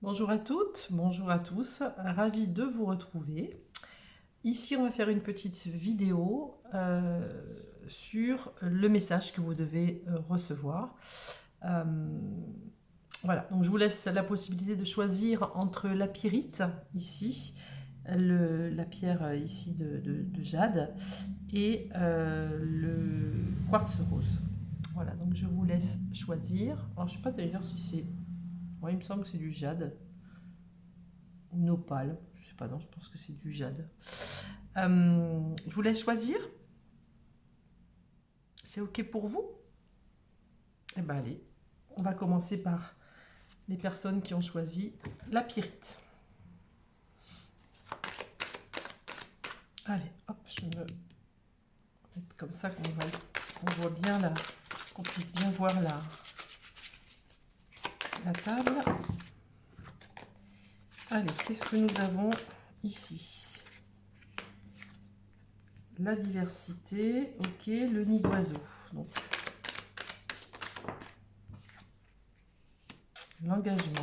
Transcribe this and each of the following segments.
Bonjour à toutes, bonjour à tous, ravi de vous retrouver. Ici, on va faire une petite vidéo sur le message que vous devez recevoir. Euh, voilà, donc je vous laisse la possibilité de choisir entre la pyrite, ici, la pierre ici de jade, et le quartz rose. Voilà, donc je vous laisse choisir. Alors, je ne sais pas d'ailleurs si c'est... Ouais, il me semble que c'est du jade. Une opale, je sais pas, non, je pense que c'est du jade. Je vous laisse choisir. C'est ok pour vous? Eh ben allez, on va commencer par les personnes qui ont choisi la pyrite. Allez, hop, je me mets comme ça qu'on voit bien là, qu'on puisse bien voir la table. Allez, qu'est-ce que nous avons ici? La diversité, ok, le nid d'oiseau. Donc, l'engagement.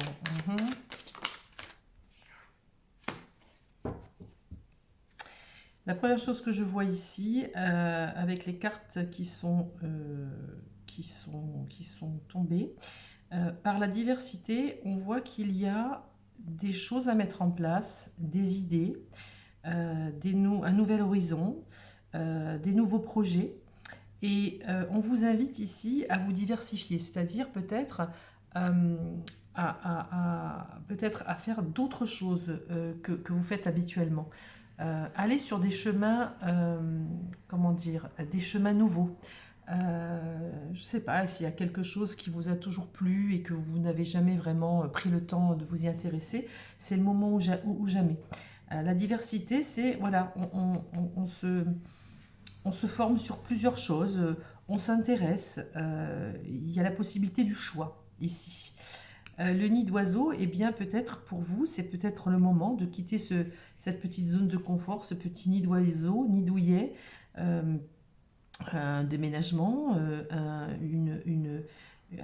La première chose que je vois ici, avec les cartes qui sont tombées, par la diversité, on voit qu'il y a des choses à mettre en place, des idées, un nouvel horizon, des nouveaux projets. Et on vous invite ici à vous diversifier, c'est-à-dire peut-être peut-être à faire d'autres choses que vous faites habituellement. Aller sur des chemins, comment dire, des chemins nouveaux. Je ne sais pas s'il y a quelque chose qui vous a toujours plu et que vous n'avez jamais vraiment pris le temps de vous y intéresser, c'est le moment ou jamais. La diversité, c'est, voilà, on se forme sur plusieurs choses, on s'intéresse, il y a la possibilité du choix ici. Le nid d'oiseau, eh bien peut-être pour vous, c'est peut-être le moment de quitter cette petite zone de confort, ce petit nid d'oiseau, nid douillet, un déménagement, un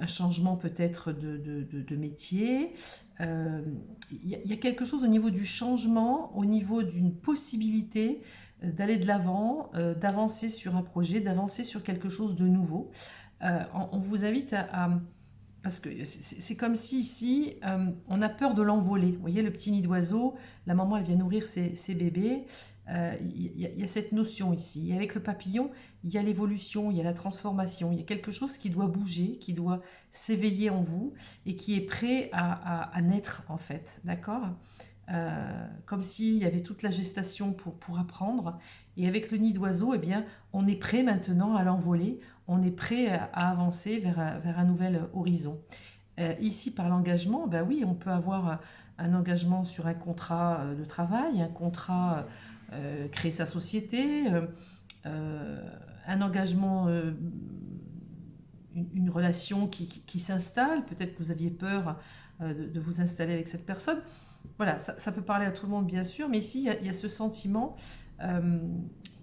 changement peut-être de métier. Y a quelque chose au niveau du changement, au niveau d'une possibilité d'aller de l'avant, d'avancer sur un projet, d'avancer sur quelque chose de nouveau. On vous invite parce que c'est comme si ici, on a peur de l'envoler. Vous voyez, le petit nid d'oiseau, la maman, elle vient nourrir ses bébés. Il y a cette notion ici. Et avec le papillon, il y a l'évolution, il y a la transformation. Il y a quelque chose qui doit bouger, qui doit s'éveiller en vous et qui est prêt à naître, en fait. D'accord? Comme s'il y avait toute la gestation pour apprendre. Et avec le nid d'oiseau, eh bien, on est prêt maintenant à l'envoler, on est prêt à avancer vers un nouvel horizon. Ici, par l'engagement, ben oui, on peut avoir un engagement sur un contrat de travail, un contrat créer sa société, un engagement, une relation qui s'installe. Peut-être que vous aviez peur de vous installer avec cette personne. Voilà, ça peut parler à tout le monde, bien sûr, mais ici, il y a ce sentiment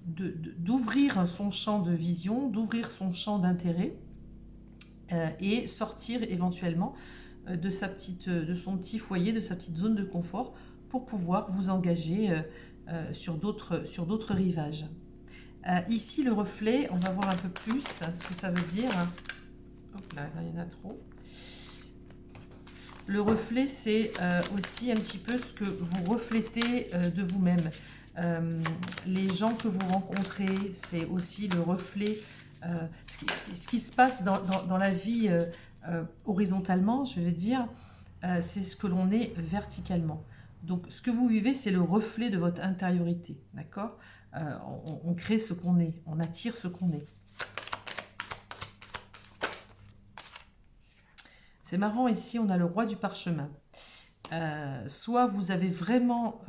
d'ouvrir son champ de vision, d'ouvrir son champ d'intérêt et sortir éventuellement de son petit foyer, de sa petite zone de confort pour pouvoir vous engager sur d'autres rivages. Ici, le reflet, on va voir un peu plus ce que ça veut dire. Hop là, il y en a trop. Le reflet, c'est aussi un petit peu ce que vous reflétez de vous-même. Les gens que vous rencontrez, c'est aussi le reflet, ce qui se passe dans la vie horizontalement, je veux dire, c'est ce que l'on est verticalement. Donc ce que vous vivez, c'est le reflet de votre intériorité, d'accord? On crée ce qu'on est, on attire ce qu'on est. C'est marrant, ici, on a le roi du parchemin. Soit vous avez vraiment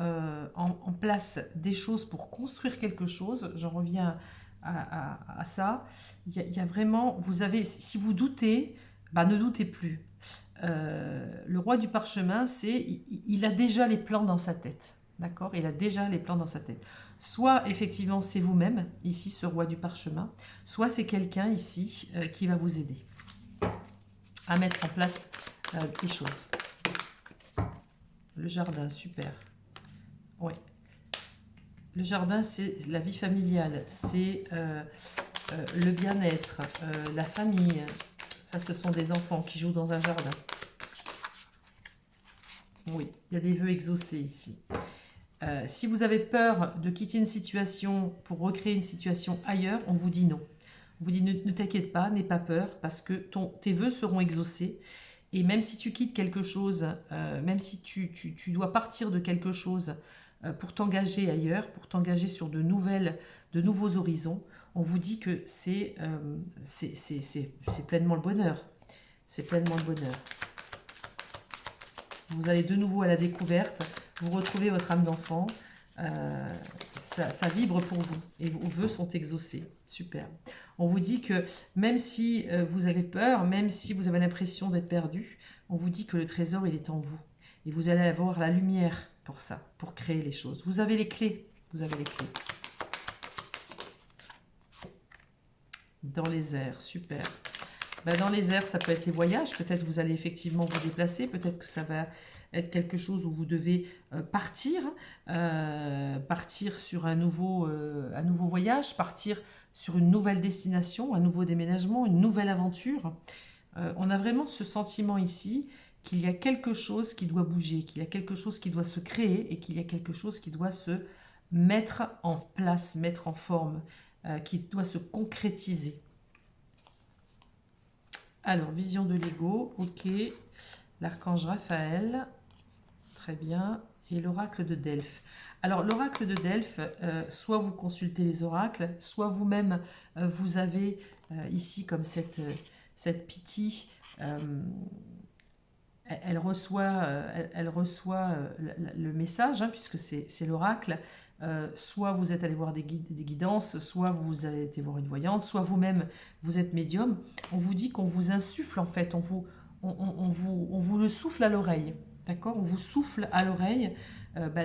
en place des choses pour construire quelque chose, j'en reviens à ça, il y a vraiment, vous avez, si vous doutez, bah, ne doutez plus. Le roi du parchemin, il a déjà les plans dans sa tête, d'accord? Il a déjà les plans dans sa tête. Soit effectivement c'est vous-même, ici ce roi du parchemin, soit c'est quelqu'un ici qui va vous aider à mettre en place des choses. le jardin, super. Oui. Le jardin, c'est la vie familiale, c'est le bien-être, la famille. Ça, ce sont des enfants qui jouent dans un jardin. Oui, il y a des vœux exaucés ici. Si vous avez peur de quitter une situation pour recréer une situation ailleurs, on vous dit non. On vous dit ne t'inquiète pas, n'aie pas peur, parce que tes vœux seront exaucés. Et même si tu quittes quelque chose, même si tu dois partir de quelque chose pour t'engager ailleurs, pour t'engager sur de nouveaux horizons, on vous dit que c'est pleinement le bonheur. C'est pleinement le bonheur. Vous allez de nouveau à la découverte, vous retrouvez votre âme d'enfant, ça vibre pour vous et vos vœux sont exaucés. Super. On vous dit que même si vous avez peur, même si vous avez l'impression d'être perdu, on vous dit que le trésor, il est en vous. Et vous allez avoir la lumière pour ça, pour créer les choses. Vous avez les clés. Vous avez les clés. Dans les airs, super. Ben, dans les airs, ça peut être les voyages. Peut-être vous allez effectivement vous déplacer. Peut-être que ça va être quelque chose où vous devez partir sur un nouveau voyage, partir sur une nouvelle destination, un nouveau déménagement, une nouvelle aventure. On a vraiment ce sentiment ici qu'il y a quelque chose qui doit bouger, qu'il y a quelque chose qui doit se créer et qu'il y a quelque chose qui doit se mettre en place, mettre en forme, qui doit se concrétiser. Alors, vision de l'ego, ok. L'archange Raphaël, très bien. Et l'oracle de Delphes. Alors, l'oracle de Delphes, soit vous consultez les oracles, soit vous-même, vous avez ici comme cette Pythie, elle reçoit le message, hein, puisque c'est l'oracle. Soit vous êtes allé voir des guidances, soit vous avez été voir une voyante, soit vous-même vous êtes médium. On vous dit qu'on vous insuffle en fait, on vous le souffle à l'oreille, d'accord? On vous souffle à l'oreille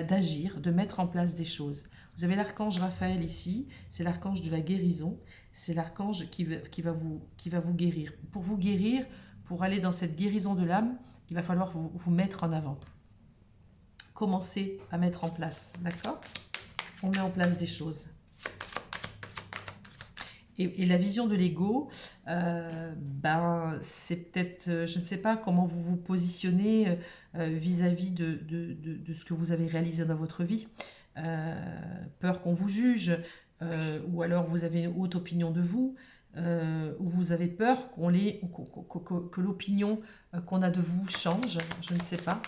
d'agir, de mettre en place des choses. Vous avez l'archange Raphaël ici, c'est l'archange de la guérison, c'est l'archange qui va vous guérir. Pour vous guérir, pour aller dans cette guérison de l'âme, il va falloir vous mettre en avant. Commencez à mettre en place, d'accord? On met en place des choses. Et la vision de l'ego, c'est peut-être, je ne sais pas comment vous vous positionnez vis-à-vis de ce que vous avez réalisé dans votre vie. Peur qu'on vous juge, ou alors vous avez une haute opinion de vous, ou vous avez peur que l'opinion qu'on a de vous change, je ne sais pas.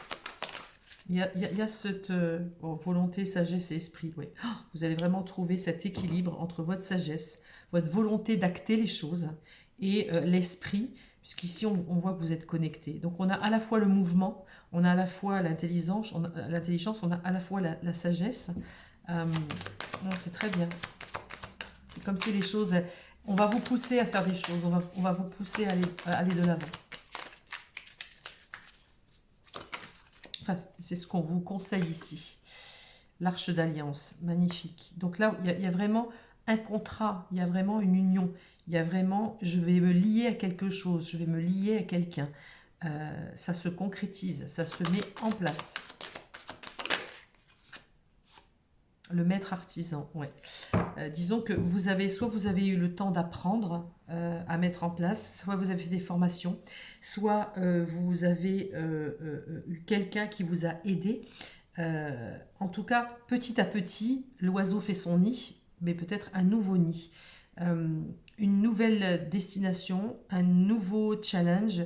Il y a cette volonté, sagesse et esprit. Oui. Oh, vous allez vraiment trouver cet équilibre entre votre sagesse, votre volonté d'acter les choses et l'esprit, puisqu'ici on voit que vous êtes connecté. Donc on a à la fois le mouvement, on a à la fois l'intelligence, on a à la fois la sagesse. C'est très bien. C'est comme si les choses... On va vous pousser à faire des choses, on va vous pousser à aller de l'avant. Enfin, c'est ce qu'on vous conseille ici. L'Arche d'Alliance, magnifique. Donc là, il y a vraiment un contrat, il y a vraiment une union. Il y a vraiment, je vais me lier à quelque chose, je vais me lier à quelqu'un. Ça se concrétise, ça se met en place. Le maître artisan, ouais. Disons que soit vous avez eu le temps d'apprendre à mettre en place, soit vous avez fait des formations, soit vous avez eu quelqu'un qui vous a aidé. En tout cas, petit à petit, l'oiseau fait son nid, mais peut-être un nouveau nid. Une nouvelle destination, un nouveau challenge,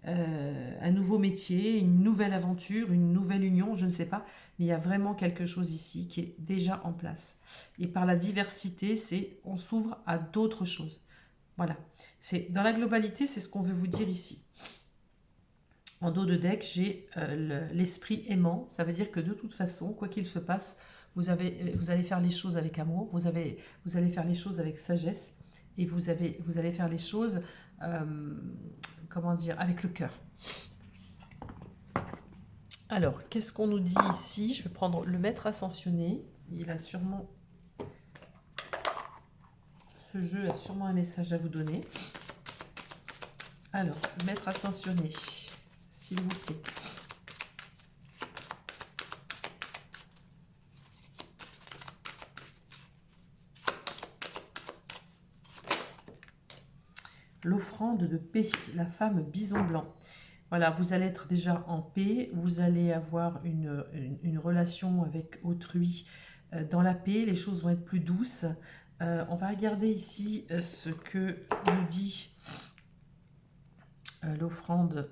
un nouveau métier, une nouvelle aventure, une nouvelle union, je ne sais pas, mais il y a vraiment quelque chose ici qui est déjà en place. Et par la diversité, on s'ouvre à d'autres choses. Voilà. Dans la globalité, c'est ce qu'on veut vous dire ici. En dos de deck, j'ai l'esprit aimant. Ça veut dire que de toute façon, quoi qu'il se passe, vous allez faire les choses avec amour, vous allez faire les choses avec sagesse, et vous allez faire les choses, comment dire, avec le cœur. Alors, qu'est-ce qu'on nous dit ici? Je vais prendre le maître ascensionné. Il a sûrement... Ce jeu a sûrement un message à vous donner. Alors, le maître ascensionné, s'il vous plaît. l'offrande de paix, la femme bison blanc. Voilà, vous allez être déjà en paix, vous allez avoir une relation avec autrui dans la paix, les choses vont être plus douces. On va regarder ici ce que nous dit l'offrande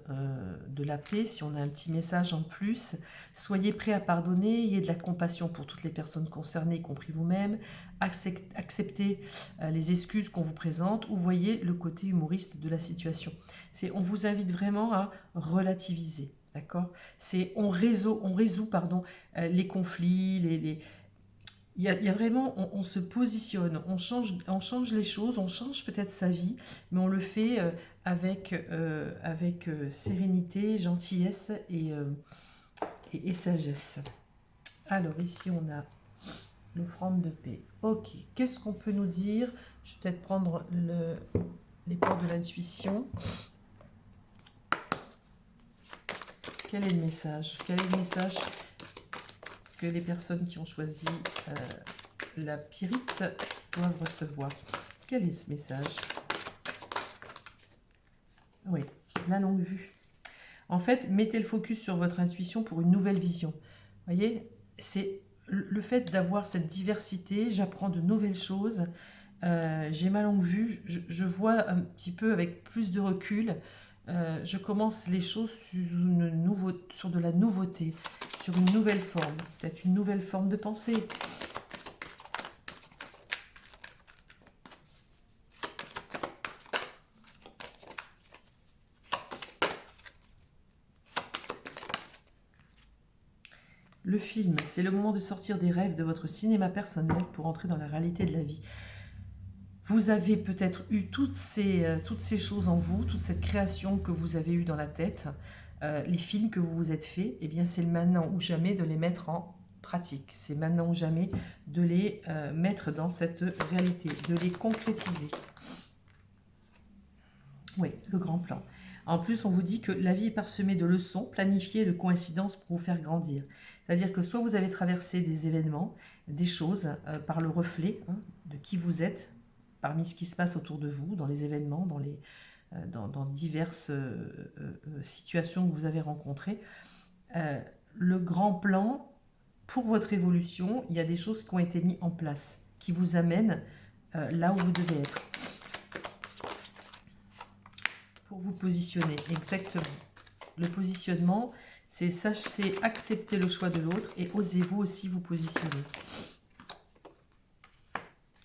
de la paix, si on a un petit message en plus. Soyez prêts à pardonner, ayez de la compassion pour toutes les personnes concernées, y compris vous-même. Acceptez les excuses qu'on vous présente ou voyez le côté humoriste de la situation. On vous invite vraiment à relativiser. D'accord. On résout pardon, les conflits, il y a vraiment, on se positionne, on change les choses, on change peut-être sa vie, mais on le fait avec sérénité, gentillesse et sagesse. Alors ici on a l'offrande de paix. Ok, qu'est-ce qu'on peut nous dire? Je vais peut-être prendre les portes de l'intuition. Quel est le message? Quel est le message que les personnes qui ont choisi la pyrite doivent recevoir? Quel est ce message? Oui, la longue vue. En fait, mettez le focus sur votre intuition pour une nouvelle vision. Vous voyez, c'est le fait d'avoir cette diversité, j'apprends de nouvelles choses, j'ai ma longue vue, je vois un petit peu avec plus de recul, je commence les choses sur de la nouveauté, sur une nouvelle forme, peut-être une nouvelle forme de pensée. Le film, c'est le moment de sortir des rêves de votre cinéma personnel pour entrer dans la réalité de la vie. Vous avez peut-être eu toutes ces choses en vous, toute cette création que vous avez eue dans la tête, les films que vous vous êtes faits, eh bien c'est maintenant ou jamais de les mettre en pratique. C'est maintenant ou jamais de les mettre dans cette réalité, de les concrétiser. Oui, le grand plan. En plus, on vous dit que la vie est parsemée de leçons planifiées, de coïncidences pour vous faire grandir. C'est-à-dire que soit vous avez traversé des événements, des choses par le reflet de qui vous êtes, parmi ce qui se passe autour de vous, dans les événements, dans diverses situations que vous avez rencontrées. Le grand plan, pour votre évolution, il y a des choses qui ont été mises en place, qui vous amènent là où vous devez être. Pour vous positionner, exactement. Le positionnement, c'est accepter le choix de l'autre et osez-vous aussi vous positionner.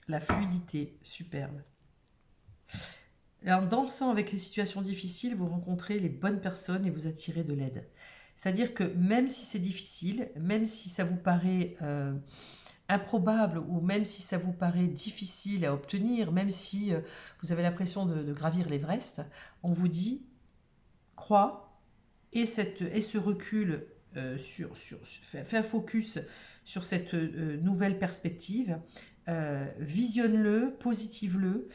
La fluidité, superbe. Et en dansant avec les situations difficiles, vous rencontrez les bonnes personnes et vous attirez de l'aide. C'est-à-dire que même si c'est difficile, même si ça vous paraît improbable ou même si ça vous paraît difficile à obtenir, même si vous avez l'impression de gravir l'Everest, on vous dit, crois, et ce recul, fais un focus sur cette nouvelle perspective, visionne-le, positive-le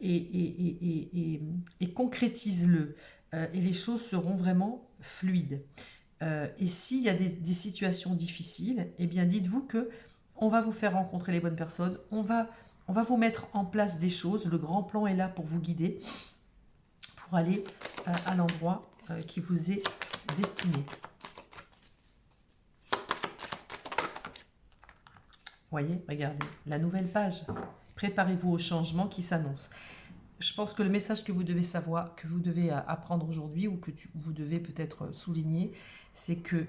et concrétise-le. Et les choses seront vraiment fluides. Et s'il y a des situations difficiles, eh bien dites-vous que on va vous faire rencontrer les bonnes personnes, on va vous mettre en place des choses, le grand plan est là pour vous guider, pour aller à l'endroit qui vous est destiné. Voyez, regardez, la nouvelle page. Préparez-vous au changement qui s'annonce. Je pense que le message que vous devez savoir, que vous devez apprendre aujourd'hui ou que vous devez peut-être souligner, c'est que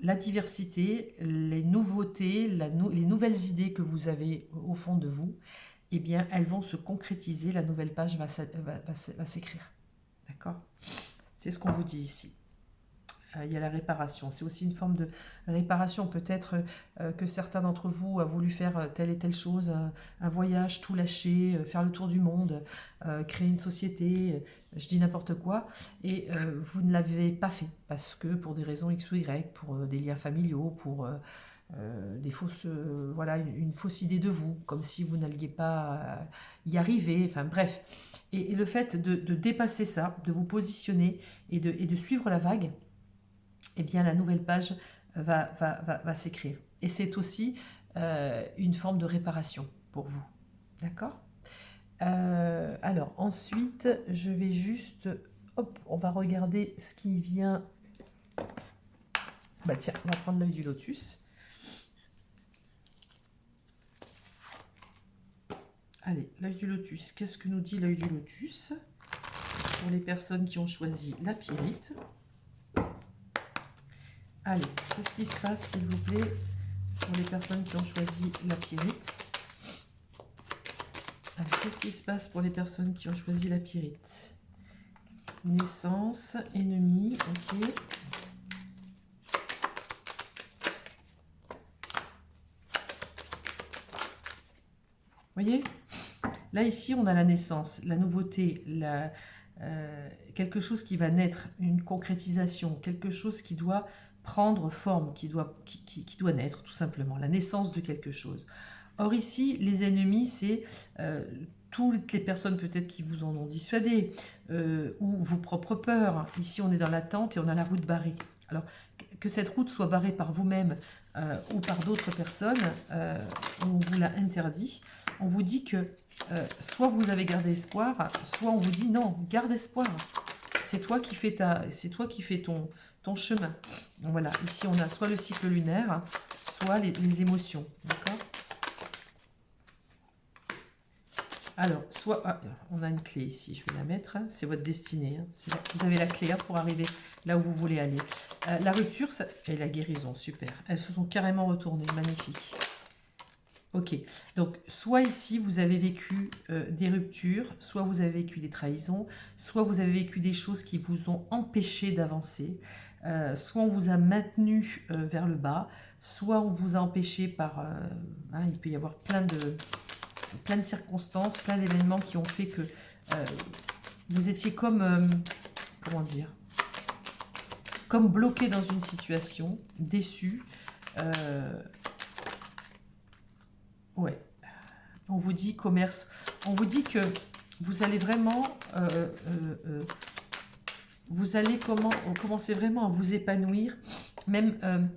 la diversité, les nouveautés, les nouvelles idées que vous avez au fond de vous, eh bien, elles vont se concrétiser, la nouvelle page va s'écrire. D'accord? C'est ce qu'on vous dit ici. Il y a la réparation. C'est aussi une forme de réparation. Peut-être que certains d'entre vous ont voulu faire telle et telle chose, un voyage, tout lâcher, faire le tour du monde, créer une société, je dis n'importe quoi, et vous ne l'avez pas fait parce que pour des raisons X ou Y, pour des liens familiaux, pour des fausses, voilà, une fausse idée de vous, comme si vous n'alliez pas y arriver, enfin bref. Et le fait de dépasser ça, de vous positionner et de suivre la vague, eh bien la nouvelle page va s'écrire. Et c'est aussi une forme de réparation pour vous. D'accord ? Alors, ensuite, je vais juste... Hop, on va regarder ce qui vient... Bah tiens, on va prendre l'œil du lotus. Allez, l'œil du lotus. Qu'est-ce que nous dit l'œil du lotus pour les personnes qui ont choisi la pyrite? Allez, qu'est-ce qui se passe, s'il vous plaît, pour les personnes qui ont choisi la pyrite? Qu'est-ce qui se passe pour les personnes qui ont choisi la pyrite? Naissance, ennemi, ok. Voyez? Là, ici, on a la naissance, la nouveauté, quelque chose qui va naître, une concrétisation, quelque chose qui doit prendre forme, qui doit naître, tout simplement, la naissance de quelque chose. Or ici, les ennemis, c'est toutes les personnes peut-être qui vous en ont dissuadé, ou vos propres peurs. Ici, on est dans l'attente et on a la route barrée. Alors, que cette route soit barrée par vous-même ou par d'autres personnes, on vous l'a interdit. On vous dit que soit vous avez gardé espoir, soit on vous dit non, garde espoir. C'est toi qui fais, ton chemin. Donc voilà, ici on a soit le cycle lunaire, soit les émotions. D'accord? Alors, soit... Ah, on a une clé ici, je vais la mettre. C'est votre destinée. Hein. Vous avez la clé pour arriver là où vous voulez aller. La rupture et la guérison, super. Elles se sont carrément retournées, magnifique. Ok, donc soit ici vous avez vécu des ruptures, soit vous avez vécu des trahisons, soit vous avez vécu des choses qui vous ont empêché d'avancer, soit on vous a maintenu vers le bas, soit on vous a empêché par... hein, il peut y avoir plein de circonstances, plein d'événements qui ont fait que vous étiez comme... comment dire? Comme bloqué dans une situation, déçu. Ouais. On vous dit commerce. On vous dit que vous allez vraiment... vous allez commencer vraiment à vous épanouir, même...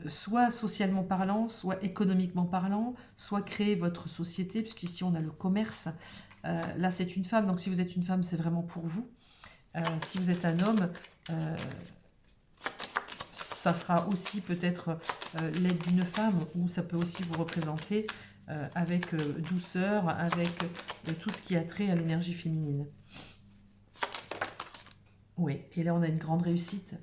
soit socialement parlant, soit économiquement parlant, soit créer votre société, puisqu'ici on a le commerce. Là c'est une femme, donc si vous êtes une femme, c'est vraiment pour vous. Si vous êtes un homme, ça sera aussi peut-être l'aide d'une femme, ou ça peut aussi vous représenter avec douceur, avec tout ce qui a trait à l'énergie féminine. Oui, et là on a une grande réussite.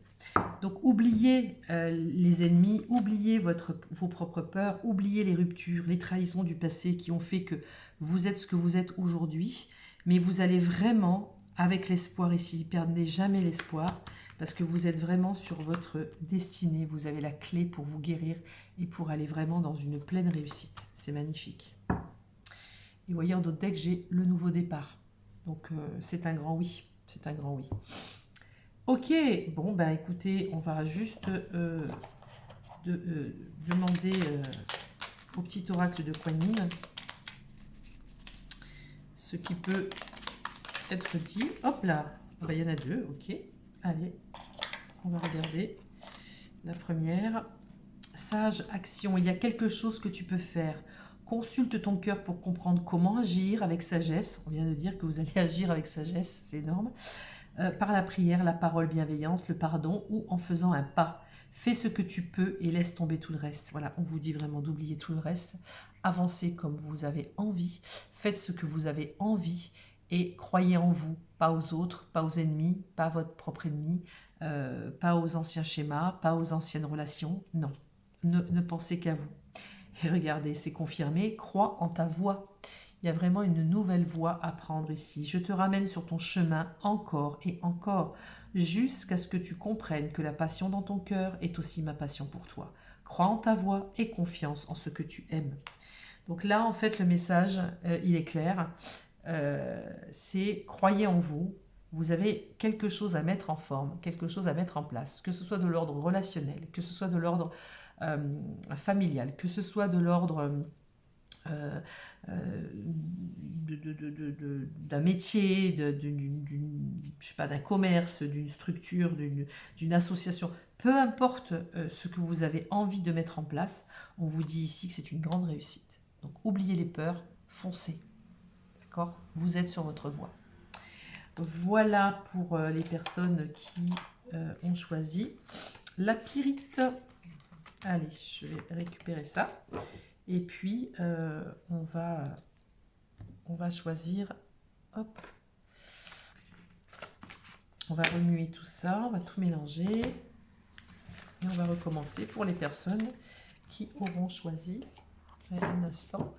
Donc oubliez les ennemis, oubliez vos propres peurs, oubliez les ruptures, les trahisons du passé qui ont fait que vous êtes ce que vous êtes aujourd'hui, mais vous allez vraiment avec l'espoir ici, perdez jamais l'espoir, parce que vous êtes vraiment sur votre destinée, vous avez la clé pour vous guérir et pour aller vraiment dans une pleine réussite. C'est magnifique. Et vous voyez en d'autres decks, j'ai le nouveau départ. Donc c'est un grand oui, c'est un grand oui. Ok, bon, bah écoutez, on va juste demander au petit oracle de Kuan Yin ce qui peut être dit. Hop là, bah, il y en a deux, ok. Allez, on va regarder la première. Sage, action, il y a quelque chose que tu peux faire. Consulte ton cœur pour comprendre comment agir avec sagesse. On vient de dire que vous allez agir avec sagesse, c'est énorme. Par la prière, la parole bienveillante, le pardon ou en faisant un pas. Fais ce que tu peux et laisse tomber tout le reste. Voilà, on vous dit vraiment d'oublier tout le reste. Avancez comme vous avez envie. Faites ce que vous avez envie et croyez en vous, pas aux autres, pas aux ennemis, pas à votre propre ennemi, pas aux anciens schémas, pas aux anciennes relations. Non, ne pensez qu'à vous. Et regardez, c'est confirmé, crois en ta voix. Il y a vraiment une nouvelle voie à prendre ici. Je te ramène sur ton chemin encore et encore, jusqu'à ce que tu comprennes que la passion dans ton cœur est aussi ma passion pour toi. Crois en ta voix et confiance en ce que tu aimes. Donc là, en fait, le message, il est clair. C'est croyez en vous. Vous avez quelque chose à mettre en forme, quelque chose à mettre en place, que ce soit de l'ordre relationnel, que ce soit de l'ordre familial, que ce soit de l'ordre... d'un métier, je sais pas, d'un commerce, d'une structure, d'une association, peu importe ce que vous avez envie de mettre en place, on vous dit ici que c'est une grande réussite. Donc oubliez les peurs, foncez. d'accord? Vous êtes sur votre voie. Voilà pour les personnes qui ont choisi la pyrite. Allez, je vais récupérer ça. Et puis, on va choisir, hop, on va remuer tout ça, on va tout mélanger. Et on va recommencer pour les personnes qui auront choisi. Un instant.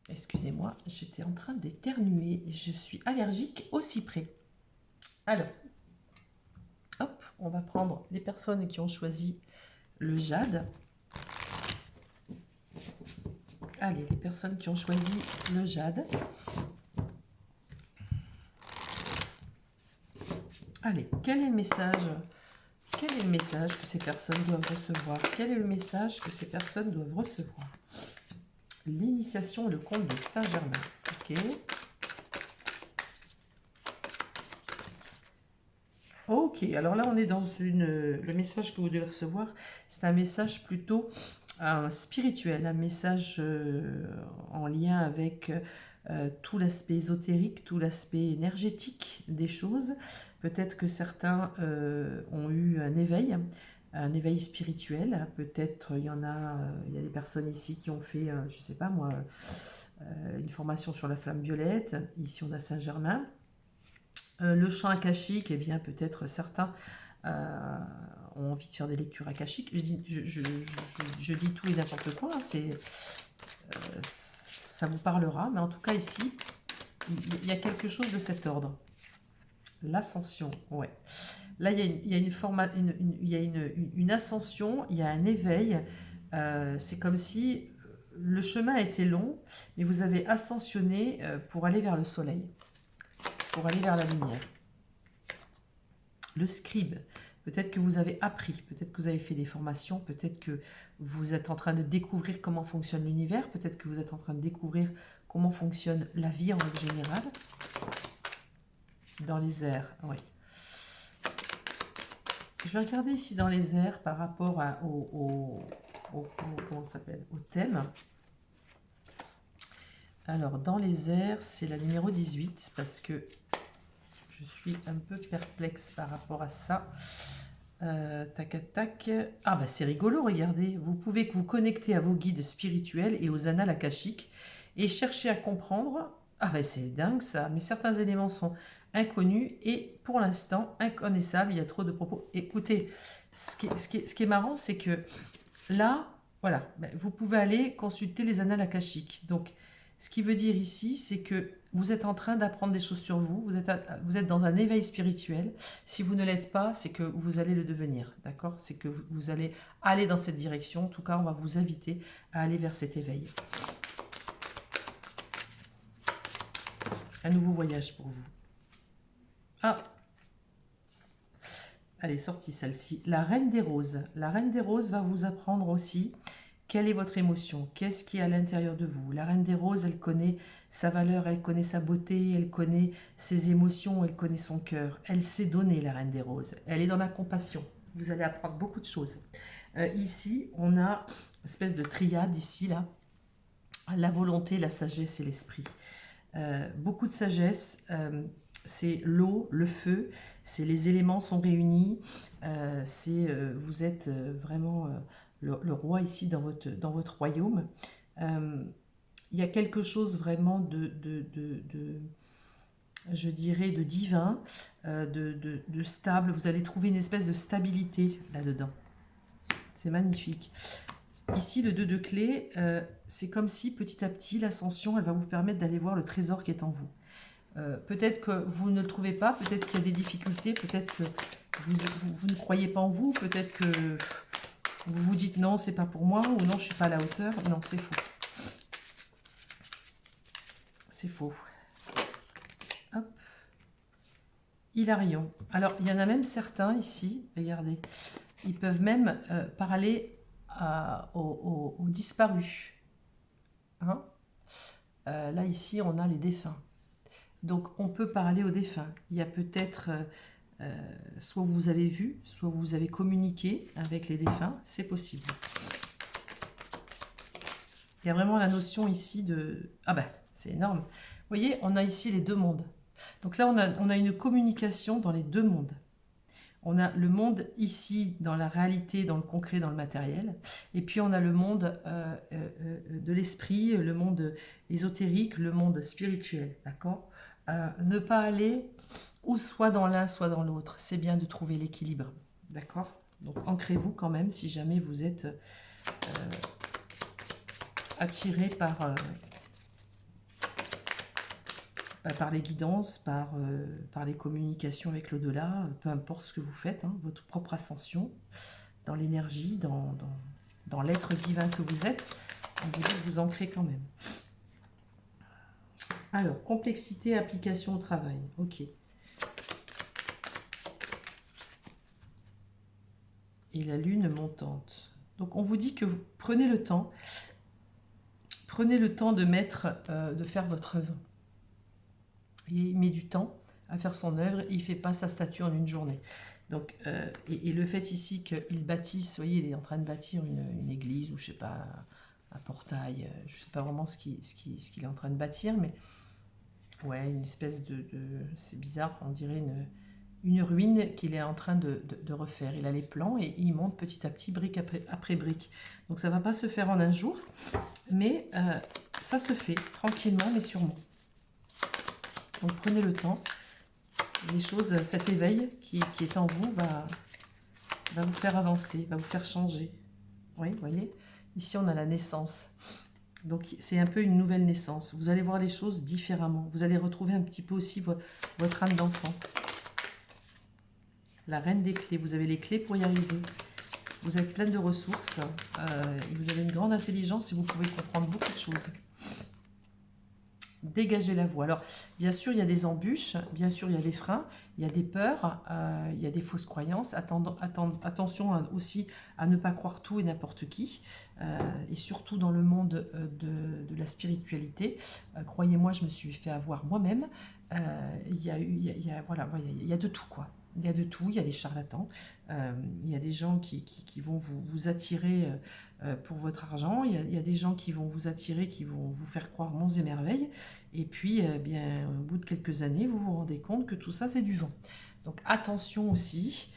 Excusez-moi, j'étais en train d'éternuer. Je suis allergique au cyprès. Alors, hop, on va prendre les personnes qui ont choisi le jade. Allez, les personnes qui ont choisi le jade. Allez, quel est le message? Quel est le message que ces personnes doivent recevoir? Quel est le message que ces personnes doivent recevoir? L'initiation, le conte de Saint-Germain. Ok. Ok, alors là, on est dans le message que vous devez recevoir, c'est un message plutôt spirituel, un message en lien avec tout l'aspect ésotérique, tout l'aspect énergétique des choses. Peut-être que certains ont eu un éveil spirituel. Peut-être il y a des personnes ici qui ont fait, je ne sais pas moi, une formation sur la flamme violette. Ici, on a Saint-Germain. Le champ akashique, eh bien peut-être certains ont envie de faire des lectures akashiques. Je dis tout et n'importe quoi, ça vous parlera, mais en tout cas ici, il y a quelque chose de cet ordre. L'ascension, ouais. Là, il y a une ascension, il y a un éveil. C'est comme si le chemin était long, mais vous avez ascensionné pour aller vers le soleil, pour aller vers la lumière. Le scribe, peut-être que vous avez appris, peut-être que vous avez fait des formations, peut-être que vous êtes en train de découvrir comment fonctionne l'univers, peut-être que vous êtes en train de découvrir comment fonctionne la vie en règle générale. Dans les airs, oui. Je vais regarder ici dans les airs par rapport comment ça s'appelle, au thème. Alors, dans les airs, c'est la numéro 18, parce que je suis un peu perplexe par rapport à ça. Tac, tac. Ah, bah c'est rigolo, regardez. Vous pouvez vous connecter à vos guides spirituels et aux annales akashiques et chercher à comprendre. Ah, bah c'est dingue ça. Mais certains éléments sont inconnus et pour l'instant inconnaissables. Il y a trop de propos. Écoutez, ce qui est marrant, c'est que là, voilà, vous pouvez aller consulter les annales akashiques. Donc, ce qui veut dire ici, c'est que vous êtes en train d'apprendre des choses sur vous, vous êtes dans un éveil spirituel. Si vous ne l'êtes pas, c'est que vous allez le devenir, d'accord? C'est que vous allez aller dans cette direction. En tout cas, on va vous inviter à aller vers cet éveil. Un nouveau voyage pour vous. Ah! Elle est sortie celle-ci. La Reine des Roses. La Reine des Roses va vous apprendre aussi quelle est votre émotion, qu'est-ce qui est à l'intérieur de vous. La Reine des Roses, elle connaît sa valeur, elle connaît sa beauté, elle connaît ses émotions, elle connaît son cœur. Elle sait donner, la Reine des Roses. Elle est dans la compassion. Vous allez apprendre beaucoup de choses. Ici, on a une espèce de triade ici, là. La volonté, la sagesse et l'esprit. Beaucoup de sagesse, c'est l'eau, le feu, c'est les éléments sont réunis, vous êtes vraiment le roi ici dans votre royaume. Il y a quelque chose vraiment je dirais, de divin, de stable. Vous allez trouver une espèce de stabilité là-dedans. C'est magnifique. Ici, le 2 de clé, c'est comme si petit à petit, l'ascension, elle va vous permettre d'aller voir le trésor qui est en vous. Peut-être que vous ne le trouvez pas, peut-être qu'il y a des difficultés, peut-être que vous ne croyez pas en vous, peut-être que vous vous dites non, c'est pas pour moi, ou non, je suis pas à la hauteur. Non, c'est faux. C'est faux. Hop. Hilarion. Alors, il y en a même certains ici, regardez, ils peuvent même parler aux disparus. Hein? Là, ici, on a les défunts. Donc, on peut parler aux défunts. Il y a peut-être, soit vous avez vu, soit vous avez communiqué avec les défunts, c'est possible. Il y a vraiment la notion ici de... Ah ben, c'est énorme. Vous voyez, on a ici les deux mondes. Donc là, on a une communication dans les deux mondes. On a le monde ici, dans la réalité, dans le concret, dans le matériel. Et puis on a le monde de l'esprit, le monde ésotérique, le monde spirituel. D'accord? Ne pas aller ou soit dans l'un, soit dans l'autre. C'est bien de trouver l'équilibre. D'accord? Donc ancrez-vous quand même si jamais vous êtes attiré par les guidances, par les communications avec l'au-delà, peu importe ce que vous faites, hein, votre propre ascension, dans l'énergie, dans l'être divin que vous êtes, on vous dit de vous ancrer quand même. Alors, complexité, application au travail, ok. Et la lune montante. Donc, on vous dit que vous prenez le temps de faire votre œuvre. Il met du temps à faire son œuvre, il ne fait pas sa statue en une journée. Donc, et le fait ici qu'il bâtisse, vous voyez, il est en train de bâtir une église ou je ne sais pas, un portail, je ne sais pas vraiment ce qu'il est en train de bâtir, mais ouais, une espèce c'est bizarre, on dirait une ruine qu'il est en train de refaire. Il a les plans et il monte petit à petit, brique après brique. Donc ça ne va pas se faire en un jour, mais ça se fait tranquillement mais sûrement. Donc prenez le temps. Les choses, cet éveil qui est en vous va vous faire avancer, va vous faire changer. Oui, vous voyez, ici on a la naissance. Donc c'est un peu une nouvelle naissance. Vous allez voir les choses différemment. Vous allez retrouver un petit peu aussi votre âme d'enfant. La reine des clés. Vous avez les clés pour y arriver. Vous êtes pleine de ressources. Vous avez une grande intelligence et vous pouvez comprendre beaucoup de choses. Dégager la voie. Alors, bien sûr, il y a des embûches, bien sûr, il y a des freins, il y a des peurs, il y a des fausses croyances. Attention aussi à ne pas croire tout et n'importe qui, et surtout dans le monde de la spiritualité. Croyez-moi, je me suis fait avoir moi-même. Il y a de tout, quoi. Il y a de tout, il y a des charlatans, il y a des gens qui vont vous attirer pour votre argent, il y a des gens qui vont vous attirer, qui vont vous faire croire monts et merveilles, et puis bien, au bout de quelques années, vous vous rendez compte que tout ça c'est du vent. Donc attention aussi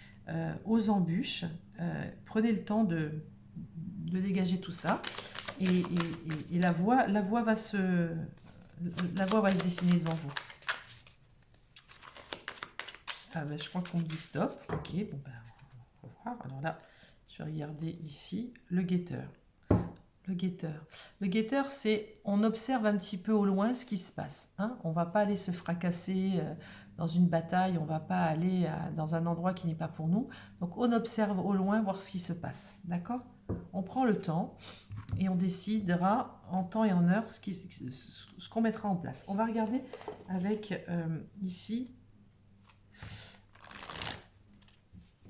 aux embûches, prenez le temps de dégager tout ça, et la voie va se dessiner devant vous. Ah ben, je crois qu'on me dit stop. Ok, bon ben, on va voir. Alors là, je vais regarder ici le guetteur. Le guetteur. Le guetteur, c'est on observe un petit peu au loin ce qui se passe. Hein, on ne va pas aller se fracasser dans une bataille, on ne va pas aller dans un endroit qui n'est pas pour nous. Donc on observe au loin, voir ce qui se passe. D'accord? On prend le temps et on décidera en temps et en heure ce qu'on mettra en place. On va regarder avec ici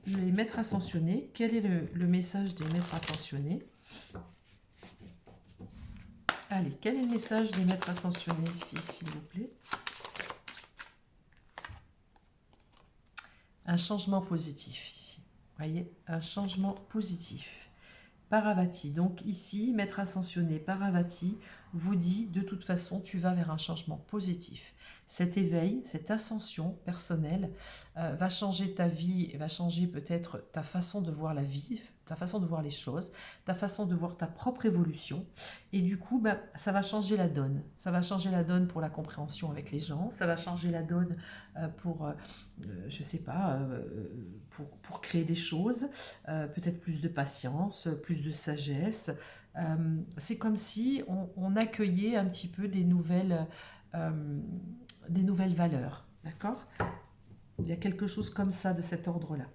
les maîtres ascensionnés. Quel est le message des maîtres ascensionnés? Allez, quel est le message des maîtres ascensionnés ici, s'il vous plaît? Un changement positif ici. Vous voyez, un changement positif. Paravati. Donc ici, maître ascensionné Paravati vous dit de toute façon, tu vas vers un changement positif. Cet éveil, cette ascension personnelle va changer ta vie, va changer peut-être ta façon de voir la vie, ta façon de voir les choses, ta façon de voir ta propre évolution. Et du coup, ben, ça va changer la donne. Ça va changer la donne pour la compréhension avec les gens, ça va changer la donne pour, je sais pas, pour créer des choses, peut-être plus de patience, plus de sagesse. C'est comme si on accueillait un petit peu des nouvelles valeurs, d'accord? Il y a quelque chose comme ça, de cet ordre-là.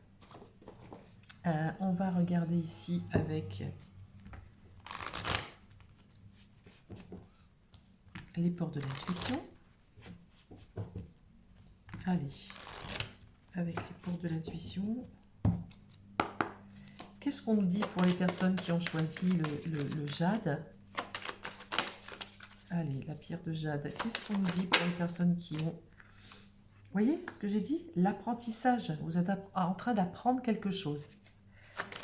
On va regarder ici avec les portes de l'intuition. Allez, avec les portes de l'intuition. Qu'est-ce qu'on nous dit pour les personnes qui ont choisi le jade? Allez, la pierre de jade. Qu'est-ce qu'on nous dit pour les personnes qui ont... Vous voyez ce que j'ai dit? L'apprentissage. Vous êtes en train d'apprendre quelque chose.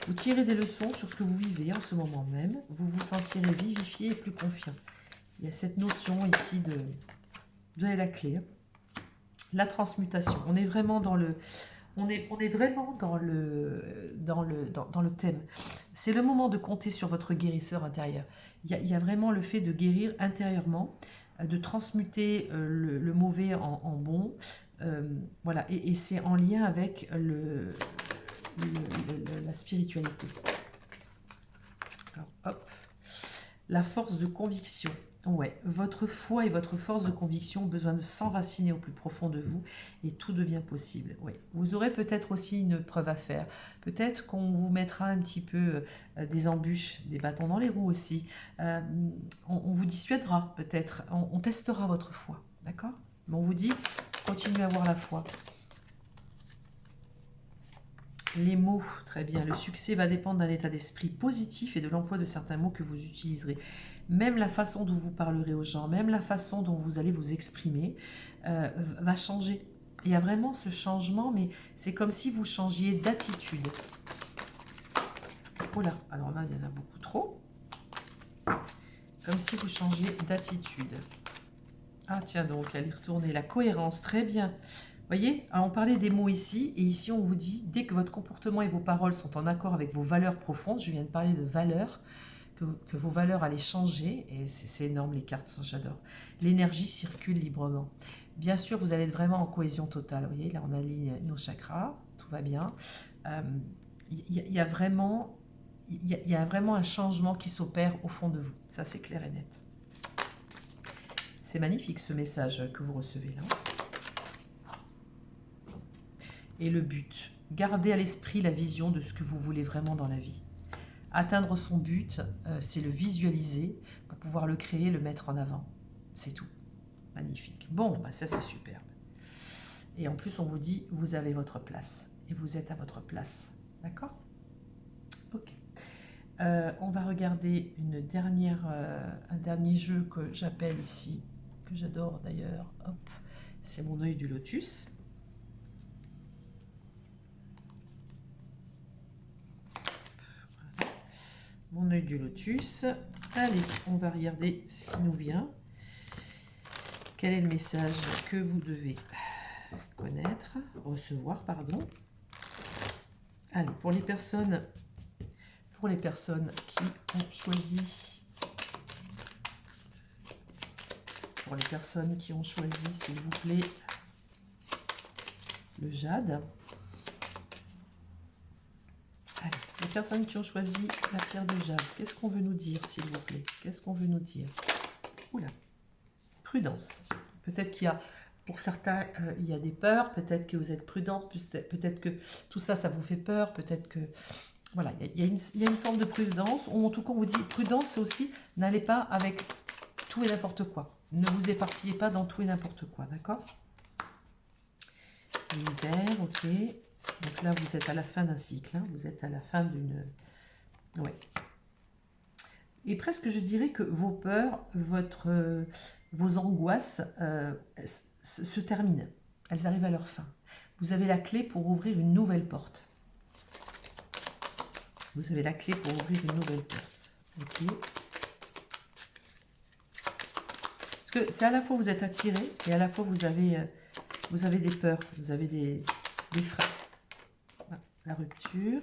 Vous tirez des leçons sur ce que vous vivez en ce moment même. Vous vous sentirez vivifié et plus confiant. Il y a cette notion ici de... Vous avez la clé. Hein. La transmutation. On est vraiment dans le... On est vraiment dans le thème. C'est le moment de compter sur votre guérisseur intérieur. Il y a vraiment le fait de guérir intérieurement, de transmuter le mauvais en bon. Voilà, et c'est en lien avec la spiritualité. Alors, hop. La force de conviction. Ouais, votre foi et votre force de conviction ont besoin de s'enraciner au plus profond de vous et tout devient possible. Oui. Vous aurez peut-être aussi une preuve à faire. Peut-être qu'on vous mettra un petit peu des embûches, des bâtons dans les roues aussi. On vous dissuadera peut-être. On testera votre foi. D'accord? Mais on vous dit, continuez à avoir la foi. Les mots, très bien. Le succès va dépendre d'un état d'esprit positif et de l'emploi de certains mots que vous utiliserez. Même la façon dont vous parlerez aux gens, même la façon dont vous allez vous exprimer va changer. Il y a vraiment ce changement, mais c'est comme si vous changiez d'attitude. Oh là, alors là, il y en a beaucoup trop. Comme si vous changiez d'attitude. Ah tiens donc, allez retourner. La cohérence, très bien. Vous voyez, alors on parlait des mots ici, et ici on vous dit, dès que votre comportement et vos paroles sont en accord avec vos valeurs profondes, je viens de parler de valeurs, que vos valeurs allaient changer, et c'est énorme les cartes, ça j'adore. L'énergie circule librement. Bien sûr, vous allez être vraiment en cohésion totale. Vous voyez, là on aligne nos chakras, tout va bien. Il y a vraiment un changement qui s'opère au fond de vous. Ça c'est clair et net. C'est magnifique ce message que vous recevez là. Et le but, gardez à l'esprit la vision de ce que vous voulez vraiment dans la vie. Atteindre son but, c'est le visualiser pour pouvoir le créer, le mettre en avant. C'est tout. Magnifique. Bon, bah ça c'est superbe. Et en plus, on vous dit, vous avez votre place. Et vous êtes à votre place. D'accord? Ok. On va regarder un dernier jeu que j'appelle ici, que j'adore d'ailleurs. Hop, c'est mon œil du lotus. Mon œil du lotus. Allez, on va regarder ce qui nous vient. Quel est le message que vous devez recevoir, pardon. Allez, pour les personnes qui ont choisi, s'il vous plaît, le jade. Allez, les personnes qui ont choisi la pierre de jade, qu'est-ce qu'on veut nous dire, s'il vous plaît? Qu'est-ce qu'on veut nous dire? Oula, prudence. Peut-être qu'il y a, pour certains, il y a des peurs, peut-être que vous êtes prudent, peut-être que tout ça, ça vous fait peur, peut-être que... Voilà, il y a une forme de prudence, ou en tout cas, on vous dit, prudence, c'est aussi, n'allez pas avec tout et n'importe quoi. Ne vous éparpillez pas dans tout et n'importe quoi, d'accord? L'hiver, ok. Donc là, vous êtes à la fin d'un cycle, hein, vous êtes à la fin d'une... Ouais. Et presque, je dirais que vos peurs, vos angoisses se terminent. Elles arrivent à leur fin. Vous avez la clé pour ouvrir une nouvelle porte. Vous avez la clé pour ouvrir une nouvelle porte. Ok. Parce que c'est à la fois vous êtes attiré et à la fois vous avez des peurs, vous avez des freins. Voilà, la rupture.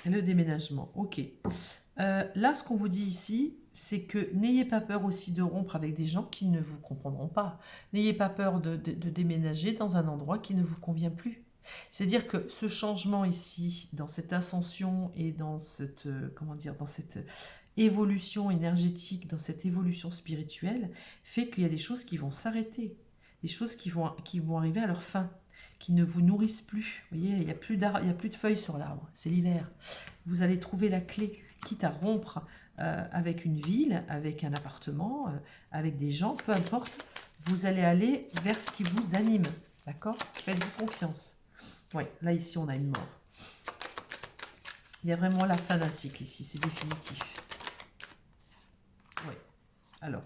Et le déménagement. Ok. Là, ce qu'on vous dit ici, c'est que n'ayez pas peur aussi de rompre avec des gens qui ne vous comprendront pas. N'ayez pas peur de déménager dans un endroit qui ne vous convient plus. C'est-à-dire que ce changement ici, dans cette ascension et dans cette, dans cette évolution énergétique, dans cette évolution spirituelle, fait qu'il y a des choses qui vont s'arrêter, des choses qui vont arriver à leur fin, qui ne vous nourrissent plus. Vous voyez, il n'y a plus de feuilles sur l'arbre, c'est l'hiver. Vous allez trouver la clé, quitte à rompre avec une ville, avec un appartement, avec des gens, peu importe, vous allez aller vers ce qui vous anime, d'accord? Faites-vous confiance. Oui, là ici on a une mort. Il y a vraiment la fin d'un cycle ici, c'est définitif. Oui, alors,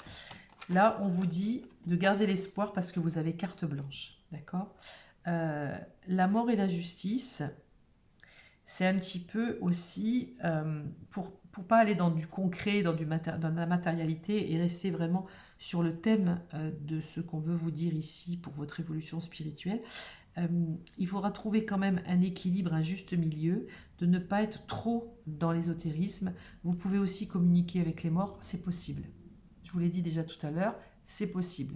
là on vous dit de garder l'espoir parce que vous avez carte blanche, d'accord? La mort et la justice, c'est un petit peu aussi pour pas aller dans du concret, dans la matérialité et rester vraiment sur le thème de ce qu'on veut vous dire ici pour votre évolution spirituelle. Il faudra trouver quand même un équilibre, un juste milieu, de ne pas être trop dans l'ésotérisme. Vous pouvez aussi communiquer avec les morts, c'est possible. Je vous l'ai dit déjà tout à l'heure, c'est possible.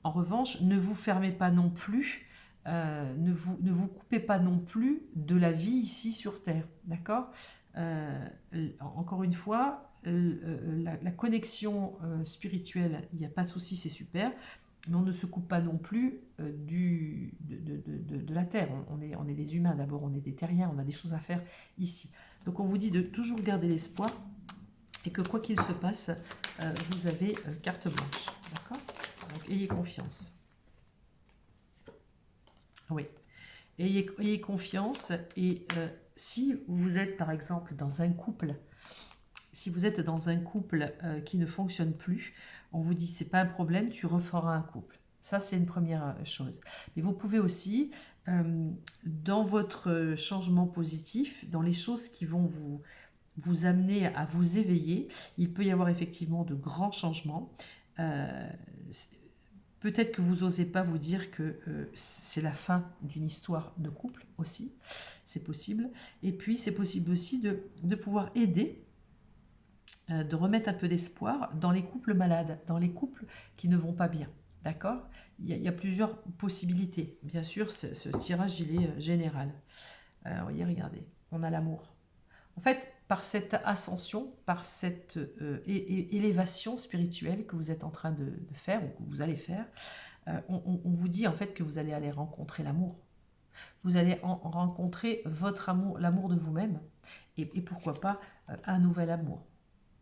En revanche, ne vous fermez pas non plus, ne vous coupez pas non plus de la vie ici sur Terre, d'accord? Encore une fois, la connexion spirituelle, il n'y a pas de souci, c'est super, mais on ne se coupe pas non plus de la Terre. On est des humains d'abord, on est des terriens, on a des choses à faire ici. Donc on vous dit de toujours garder l'espoir et que quoi qu'il se passe, vous avez carte blanche. D'accord? Donc ayez confiance. Oui. Ayez confiance et si vous êtes par exemple dans un couple, si vous êtes dans un couple qui ne fonctionne plus, on vous dit c'est pas un problème, tu referas un couple. Ça c'est une première chose. Mais vous pouvez aussi, dans votre changement positif, dans les choses qui vont vous amener à vous éveiller, il peut y avoir effectivement de grands changements. Peut-être que vous n'osez pas vous dire que c'est la fin d'une histoire de couple aussi, c'est possible. Et puis c'est possible aussi de pouvoir aider, de remettre un peu d'espoir dans les couples malades, dans les couples qui ne vont pas bien. D'accord? Il y a plusieurs possibilités. Bien sûr, ce tirage, il est général. Regardez, on a l'amour. En fait, par cette ascension, par cette élévation spirituelle que vous êtes en train de faire ou que vous allez faire, on vous dit en fait que vous allez aller rencontrer l'amour. Vous allez rencontrer votre amour, l'amour de vous-même, et pourquoi pas un nouvel amour,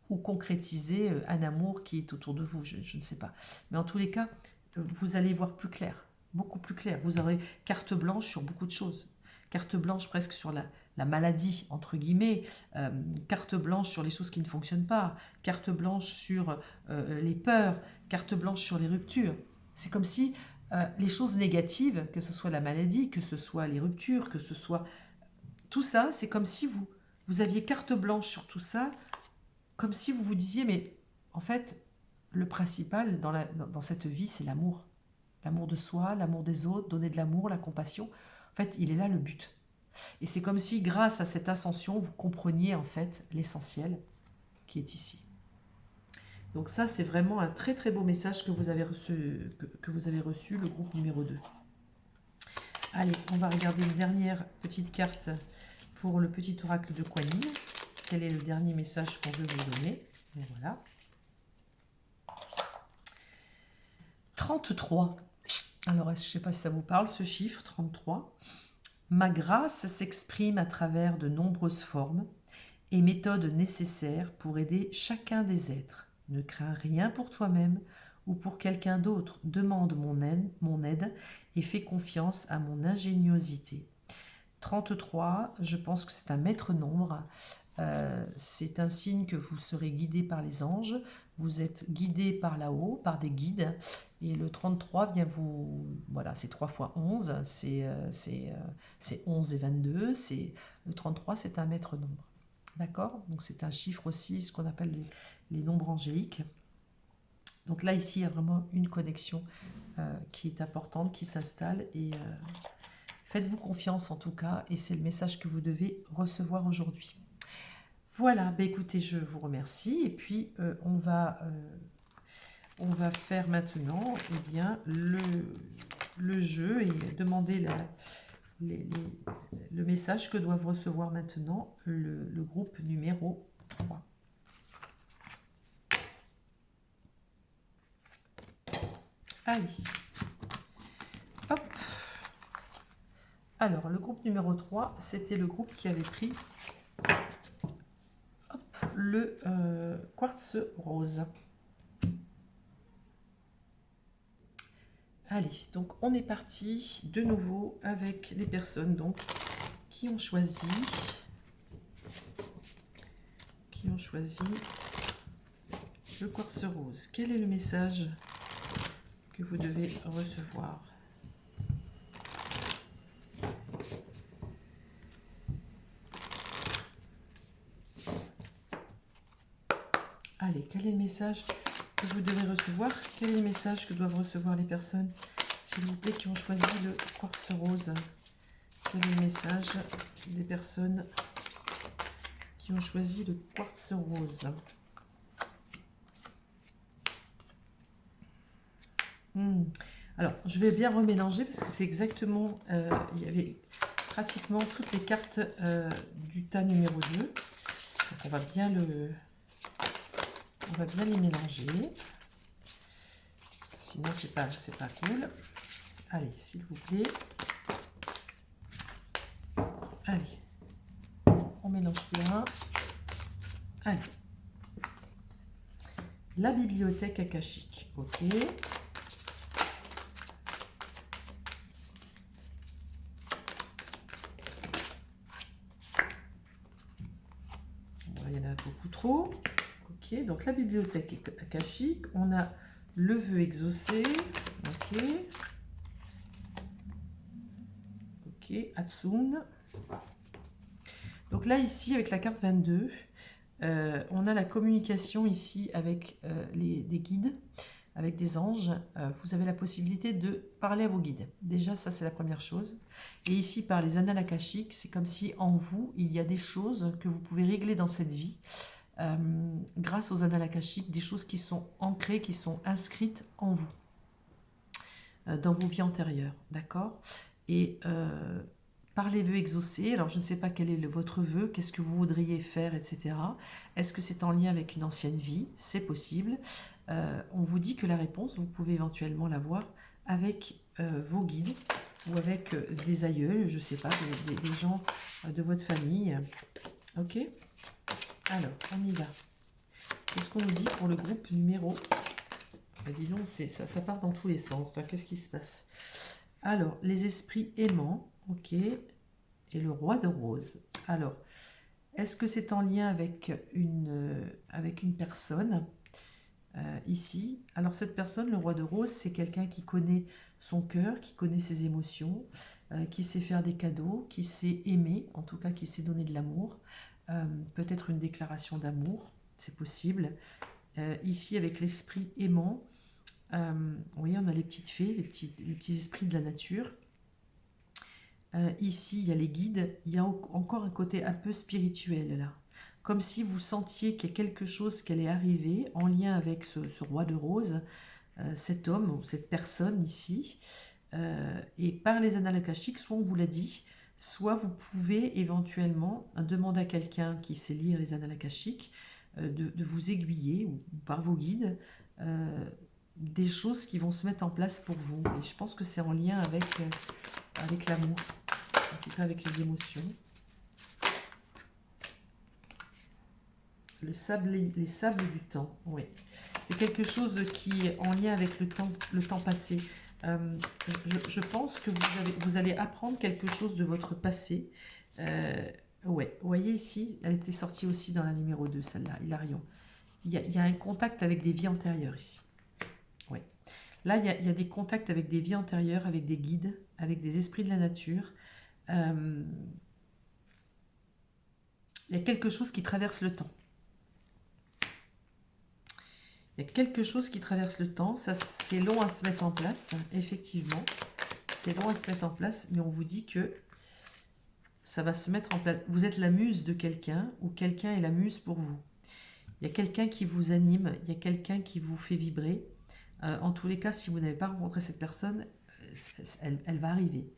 ou concrétiser un amour qui est autour de vous, je ne sais pas. Mais en tous les cas, vous allez voir plus clair, beaucoup plus clair. Vous aurez carte blanche sur beaucoup de choses. Carte blanche presque sur la maladie, entre guillemets, carte blanche sur les choses qui ne fonctionnent pas, carte blanche sur les peurs, carte blanche sur les ruptures. C'est comme si les choses négatives, que ce soit la maladie, que ce soit les ruptures, que ce soit tout ça, c'est comme si vous aviez carte blanche sur tout ça, comme si vous vous disiez, mais en fait, le principal dans cette vie, c'est l'amour. L'amour de soi, l'amour des autres, donner de l'amour, la compassion. En fait, il est là le but. Et c'est comme si, grâce à cette ascension, vous compreniez en fait l'essentiel qui est ici. Donc ça, c'est vraiment un très très beau message que vous avez reçu, le groupe numéro 2. Allez, on va regarder une dernière petite carte pour le petit oracle de Kuan Yin. Quel est le dernier message qu'on veut vous donner? Et voilà. 33. Alors, je ne sais pas si ça vous parle, ce chiffre, 33. Ma grâce s'exprime à travers de nombreuses formes et méthodes nécessaires pour aider chacun des êtres. Ne crains rien pour toi-même ou pour quelqu'un d'autre. Demande mon aide et fais confiance à mon ingéniosité. 33, je pense que c'est un maître nombre. C'est un signe que vous serez guidé par les anges. Vous êtes guidé par là-haut, par des guides. Et le 33 vient vous... Voilà, c'est 3 fois 11. C'est 11 et 22. Le 33, c'est un maître nombre. D'accord? Donc c'est un chiffre aussi, ce qu'on appelle les nombres angéliques. Donc là, ici, il y a vraiment une connexion qui est importante, qui s'installe. Et faites-vous confiance en tout cas. Et c'est le message que vous devez recevoir aujourd'hui. Voilà, bah écoutez, je vous remercie. Et puis, on va faire maintenant bien, le jeu et demander le message que doivent recevoir maintenant le groupe numéro 3. Allez, hop. Alors, le groupe numéro 3, c'était le groupe qui avait pris le quartz rose. Allez, donc on est parti de nouveau avec les personnes donc qui ont choisi le quartz rose. Quel est le message que vous devez recevoir? Allez, quel est le message que vous devez recevoir? Quel est le message que doivent recevoir les personnes, s'il vous plaît, qui ont choisi le quartz rose? Quel est le message des personnes qui ont choisi le quartz rose? Alors, je vais bien remélanger parce que c'est exactement... il y avait pratiquement toutes les cartes du tas numéro 2. Donc, on va bien les mélanger. Sinon, c'est pas cool. Allez, s'il vous plaît. Allez. On mélange bien. Allez. La bibliothèque akashique. Ok. Il y en a beaucoup trop. Ok, donc la bibliothèque akashique. On a le vœu exaucé. Ok. Ok, Atsun. Donc là, ici, avec la carte 22, on a la communication ici avec des guides, avec des anges. Vous avez la possibilité de parler à vos guides. Déjà, ça, c'est la première chose. Et ici, par les annales akashiques, c'est comme si en vous, il y a des choses que vous pouvez régler dans cette vie grâce aux annales akashiques, des choses qui sont ancrées, qui sont inscrites en vous, dans vos vies antérieures. D'accord? Et par les vœux exaucés, alors je ne sais pas quel est votre vœu, qu'est-ce que vous voudriez faire, etc. Est-ce que c'est en lien avec une ancienne vie? C'est possible. On vous dit que la réponse, vous pouvez éventuellement l'avoir avec vos guides ou avec des aïeuls, je ne sais pas, des gens de votre famille. Ok? Alors, on y va. Qu'est-ce qu'on nous dit pour le groupe numéro... Ben, dis donc, ça part dans tous les sens. Qu'est-ce qui se passe? Alors, les esprits aimants, ok, et le roi de rose. Alors, est-ce que c'est en lien avec une personne ici? Alors, cette personne, le roi de rose, c'est quelqu'un qui connaît son cœur, qui connaît ses émotions, qui sait faire des cadeaux, qui sait aimer, en tout cas qui sait donner de l'amour, peut-être une déclaration d'amour, c'est possible. Ici, avec l'esprit aimant, vous voyez, on a les petites fées, les petits esprits de la nature. Ici, il y a les guides. Il y a encore un côté un peu spirituel, là. Comme si vous sentiez qu'il y a quelque chose qui allait arriver en lien avec ce roi de rose, cet homme ou cette personne ici. Et par les annales akashiques, soit on vous l'a dit, soit vous pouvez éventuellement demander à quelqu'un qui sait lire les annales akashiques de vous aiguiller, ou par vos guides, des choses qui vont se mettre en place pour vous. Et je pense que c'est en lien avec l'amour, en tout cas avec les émotions. Les sables du temps, oui. C'est quelque chose qui est en lien avec le temps passé. Je pense que vous allez apprendre quelque chose de votre passé. Ouais, vous voyez ici, elle était sortie aussi dans la numéro 2, celle-là, Hilarion. Il y a un contact avec des vies antérieures ici. Ouais. Là, il y a des contacts avec des vies antérieures, avec des guides, avec des esprits de la nature. Il y a quelque chose qui traverse le temps. Il y a quelque chose qui traverse le temps. Ça, c'est long à se mettre en place, effectivement. C'est long à se mettre en place, mais on vous dit que ça va se mettre en place. Vous êtes la muse de quelqu'un ou quelqu'un est la muse pour vous. Il y a quelqu'un qui vous anime, il y a quelqu'un qui vous fait vibrer. En tous les cas, si vous n'avez pas rencontré cette personne, elle va arriver.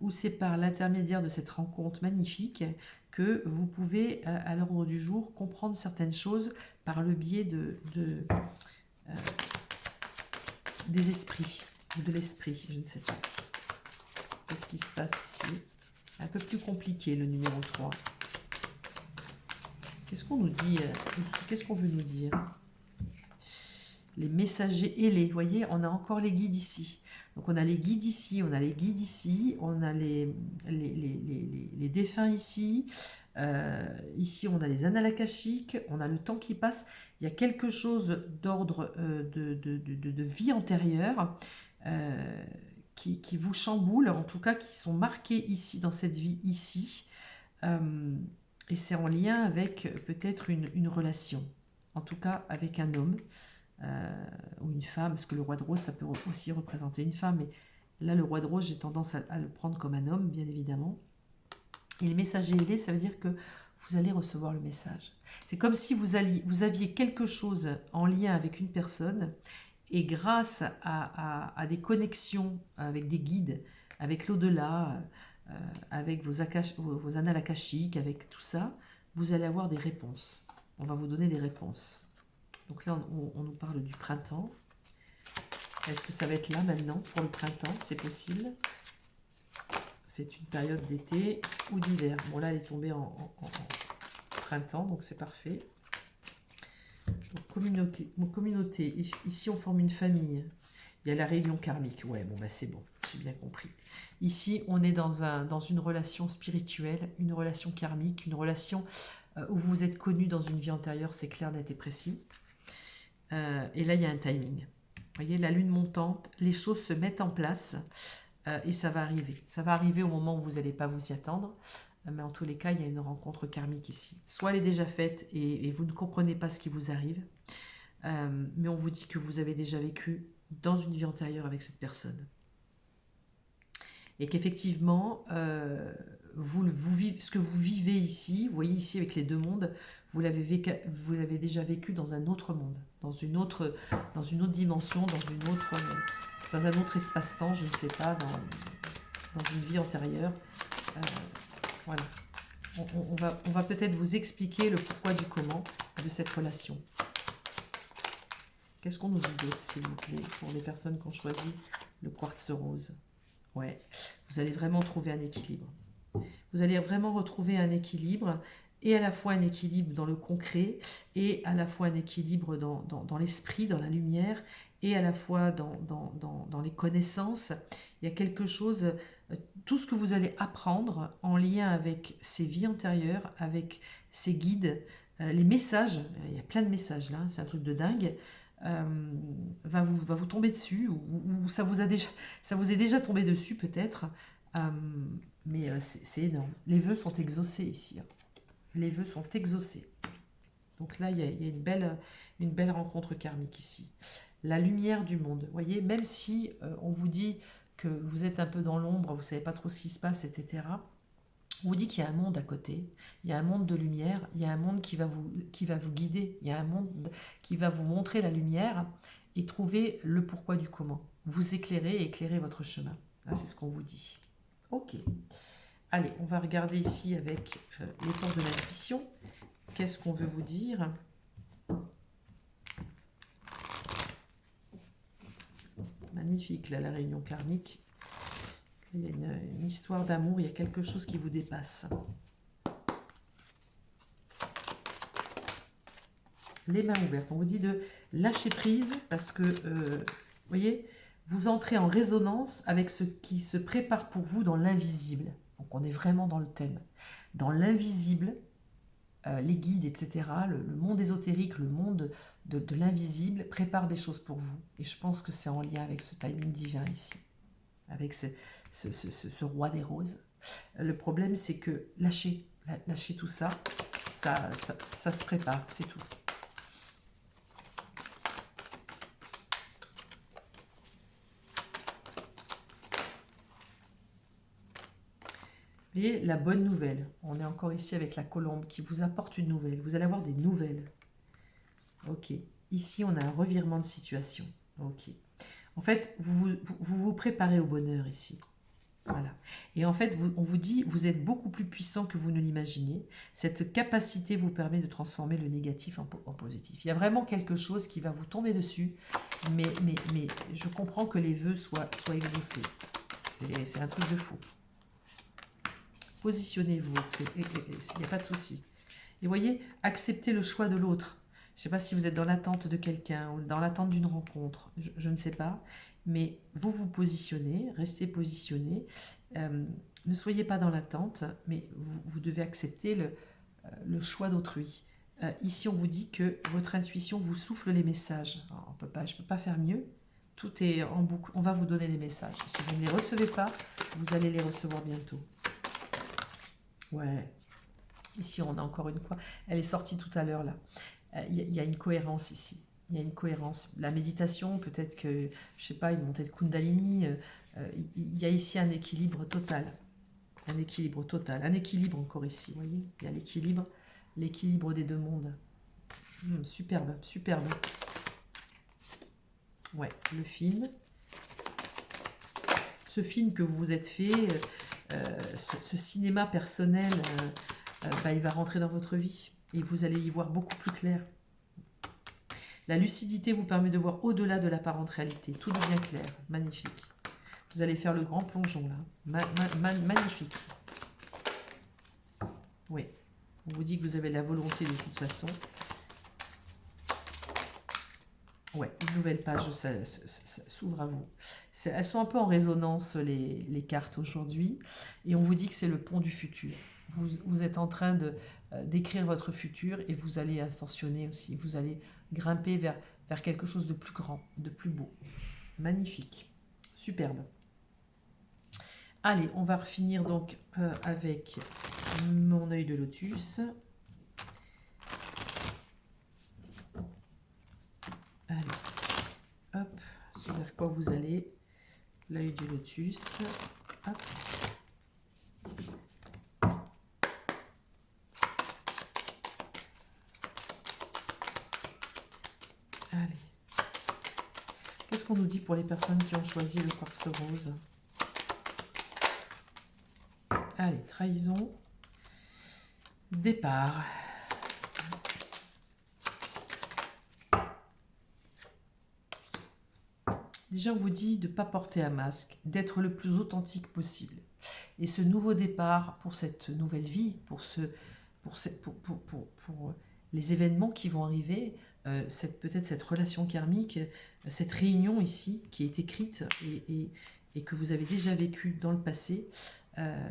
Ou c'est par l'intermédiaire de cette rencontre magnifique que vous pouvez, à l'ordre du jour, comprendre certaines choses par le biais des esprits, ou de l'esprit, je ne sais pas. Qu'est-ce qui se passe ici? Un peu plus compliqué, le numéro 3. Qu'est-ce qu'on nous dit ici? Qu'est-ce qu'on veut nous dire? Les messagers ailés, vous voyez, on a encore les guides ici. Donc on a les guides ici, on a les guides ici, on a les défunts ici. Ici, on a les annales akashiques, on a le temps qui passe. Il y a quelque chose d'ordre de vie antérieure qui vous chamboule, en tout cas qui sont marqués ici, dans cette vie ici. Et c'est en lien avec peut-être une relation. en tout cas avec un homme ou une femme, parce que le roi de rose, ça peut aussi représenter une femme, mais là, le roi de rose, j'ai tendance à le prendre comme un homme, bien évidemment. Et le messager aidé, ça veut dire que vous allez recevoir le message. C'est comme si vous aviez quelque chose en lien avec une personne, et grâce à des connexions avec des guides, avec l'au-delà, avec vos annales akashiques, avec tout ça, vous allez avoir des réponses. On va vous donner des réponses. Donc là, on nous parle du printemps. Est-ce que ça va être là maintenant pour le printemps? C'est possible. C'est une période d'été ou d'hiver. Bon, là, elle est tombée en printemps, donc c'est parfait. Donc, communauté. Ici, on forme une famille. Il y a la réunion karmique. Ouais, bon, bah c'est bon, j'ai bien compris. Ici, on est dans une relation spirituelle, une relation karmique, une relation où vous êtes connu dans une vie antérieure, c'est clair, net et précis. Et là, il y a un timing. Vous voyez, la lune montante, les choses se mettent en place et ça va arriver. Ça va arriver au moment où vous n'allez pas vous y attendre. Mais en tous les cas, il y a une rencontre karmique ici. Soit elle est déjà faite et vous ne comprenez pas ce qui vous arrive, mais on vous dit que vous avez déjà vécu dans une vie antérieure avec cette personne. Et qu'effectivement, ce que vous vivez ici, vous voyez ici avec les deux mondes, vous l'avez déjà vécu dans un autre monde, dans une autre dimension, dans un autre espace-temps, je ne sais pas, dans une vie antérieure. Voilà. On va peut-être vous expliquer le pourquoi du comment de cette relation. Qu'est-ce qu'on nous dit d'autre, s'il vous plaît, pour les personnes qui ont choisi le quartz rose? Ouais, vous allez vraiment trouver un équilibre. Vous allez vraiment retrouver un équilibre, et à la fois un équilibre dans le concret, et à la fois un équilibre dans l'esprit, dans la lumière, et à la fois dans les connaissances. Il y a quelque chose, tout ce que vous allez apprendre en lien avec ces vies antérieures, avec ces guides, les messages, il y a plein de messages là, c'est un truc de dingue, va vous tomber dessus, ou ça vous est déjà tombé dessus peut-être, mais c'est énorme. Les vœux sont exaucés ici. Hein. Les vœux sont exaucés. Donc là, il y a une belle rencontre karmique ici. La lumière du monde. Vous voyez, même si on vous dit que vous êtes un peu dans l'ombre, vous ne savez pas trop ce qui se passe, etc., on vous dit qu'il y a un monde à côté, il y a un monde de lumière, il y a un monde qui va vous guider, il y a un monde qui va vous montrer la lumière et trouver le pourquoi du comment. Vous éclairer et éclairer votre chemin. Ah, c'est ce qu'on vous dit. Ok. Allez, on va regarder ici avec les portes de l'intuition. Qu'est-ce qu'on veut vous dire? Magnifique, là, la réunion karmique. Il y a une histoire d'amour, il y a quelque chose qui vous dépasse. Les mains ouvertes. On vous dit de lâcher prise parce que, vous voyez, vous entrez en résonance avec ce qui se prépare pour vous dans l'invisible. Donc, on est vraiment dans le thème. Dans l'invisible, les guides, etc., le monde ésotérique, le monde de l'invisible prépare des choses pour vous. Et je pense que c'est en lien avec ce timing divin ici, avec ce roi des roses. Le problème, c'est que lâchez tout ça, ça se prépare, c'est tout. Vous voyez, la bonne nouvelle. On est encore ici avec la colombe qui vous apporte une nouvelle. Vous allez avoir des nouvelles. Ok. Ici, on a un revirement de situation. Ok. En fait, vous préparez au bonheur ici. Voilà. Et en fait, on vous dit, vous êtes beaucoup plus puissant que vous ne l'imaginez. Cette capacité vous permet de transformer le négatif en positif. Il y a vraiment quelque chose qui va vous tomber dessus, mais je comprends que les vœux soient exaucés. C'est un truc de fou. Positionnez-vous, il n'y a pas de souci. Et voyez, acceptez le choix de l'autre. Je ne sais pas si vous êtes dans l'attente de quelqu'un ou dans l'attente d'une rencontre, je ne sais pas. Mais vous vous positionnez, restez positionné. Ne soyez pas dans l'attente, mais vous devez accepter le choix d'autrui. Ici, on vous dit que votre intuition vous souffle les messages. Alors, je ne peux pas faire mieux. Tout est en boucle. On va vous donner les messages. Si vous ne les recevez pas, vous allez les recevoir bientôt. Ouais. Ici, on a encore une fois. Elle est sortie tout à l'heure, là. Il y a une cohérence ici. Il y a une cohérence. La méditation, peut-être que, je sais pas, une montée de Kundalini, il y a ici un équilibre total. Un équilibre total. Un équilibre encore ici, vous voyez. Il y a l'équilibre des deux mondes. Superbe, superbe. Ouais, le film. Ce film que vous vous êtes fait, ce cinéma personnel, il va rentrer dans votre vie. Et vous allez y voir beaucoup plus clair. La lucidité vous permet de voir au-delà de l'apparente réalité. Tout devient clair. Magnifique. Vous allez faire le grand plongeon là. Magnifique. Oui. On vous dit que vous avez la volonté de toute façon. Ouais, une nouvelle page, ça s'ouvre à vous. Elles sont un peu en résonance, les cartes aujourd'hui. Et on vous dit que c'est le pont du futur. Vous êtes en train d'écrire votre futur et vous allez ascensionner aussi. Vous allez grimper vers quelque chose de plus grand, de plus beau. Magnifique. Superbe. Allez, on va finir donc avec mon œil de lotus. Allez, hop, vers quoi vous allez? L'œil du lotus. Hop. Allez. Qu'est-ce qu'on nous dit pour les personnes qui ont choisi le quartz rose? Allez, trahison. Départ. Déjà, on vous dit de ne pas porter un masque, d'être le plus authentique possible. Et ce nouveau départ pour cette nouvelle vie, pour les événements qui vont arriver, peut-être cette relation karmique, cette réunion ici qui est écrite et que vous avez déjà vécue dans le passé,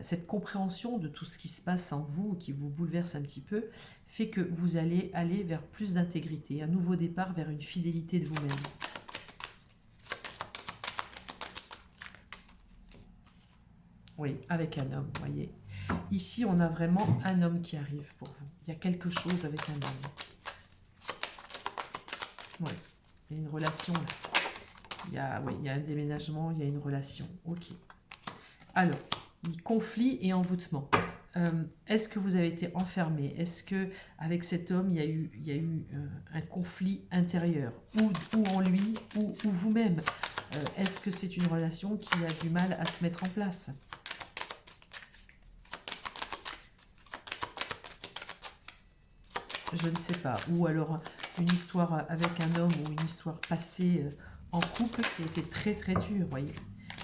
cette compréhension de tout ce qui se passe en vous, qui vous bouleverse un petit peu, fait que vous allez aller vers plus d'intégrité, un nouveau départ vers une fidélité de vous-même. Oui, avec un homme, vous voyez. Ici, on a vraiment un homme qui arrive pour vous. Il y a quelque chose avec un homme. Oui, il y a une relation là. Il y a un déménagement, il y a une relation. Ok. Alors, conflit et envoûtement. Est-ce que vous avez été enfermé? Est-ce que avec cet homme, il y a eu un conflit intérieur, ou en lui, ou vous-même? Est-ce que c'est une relation qui a du mal à se mettre en place? Je ne sais pas. Ou alors une histoire avec un homme ou une histoire passée en couple qui a été très très dure, voyez.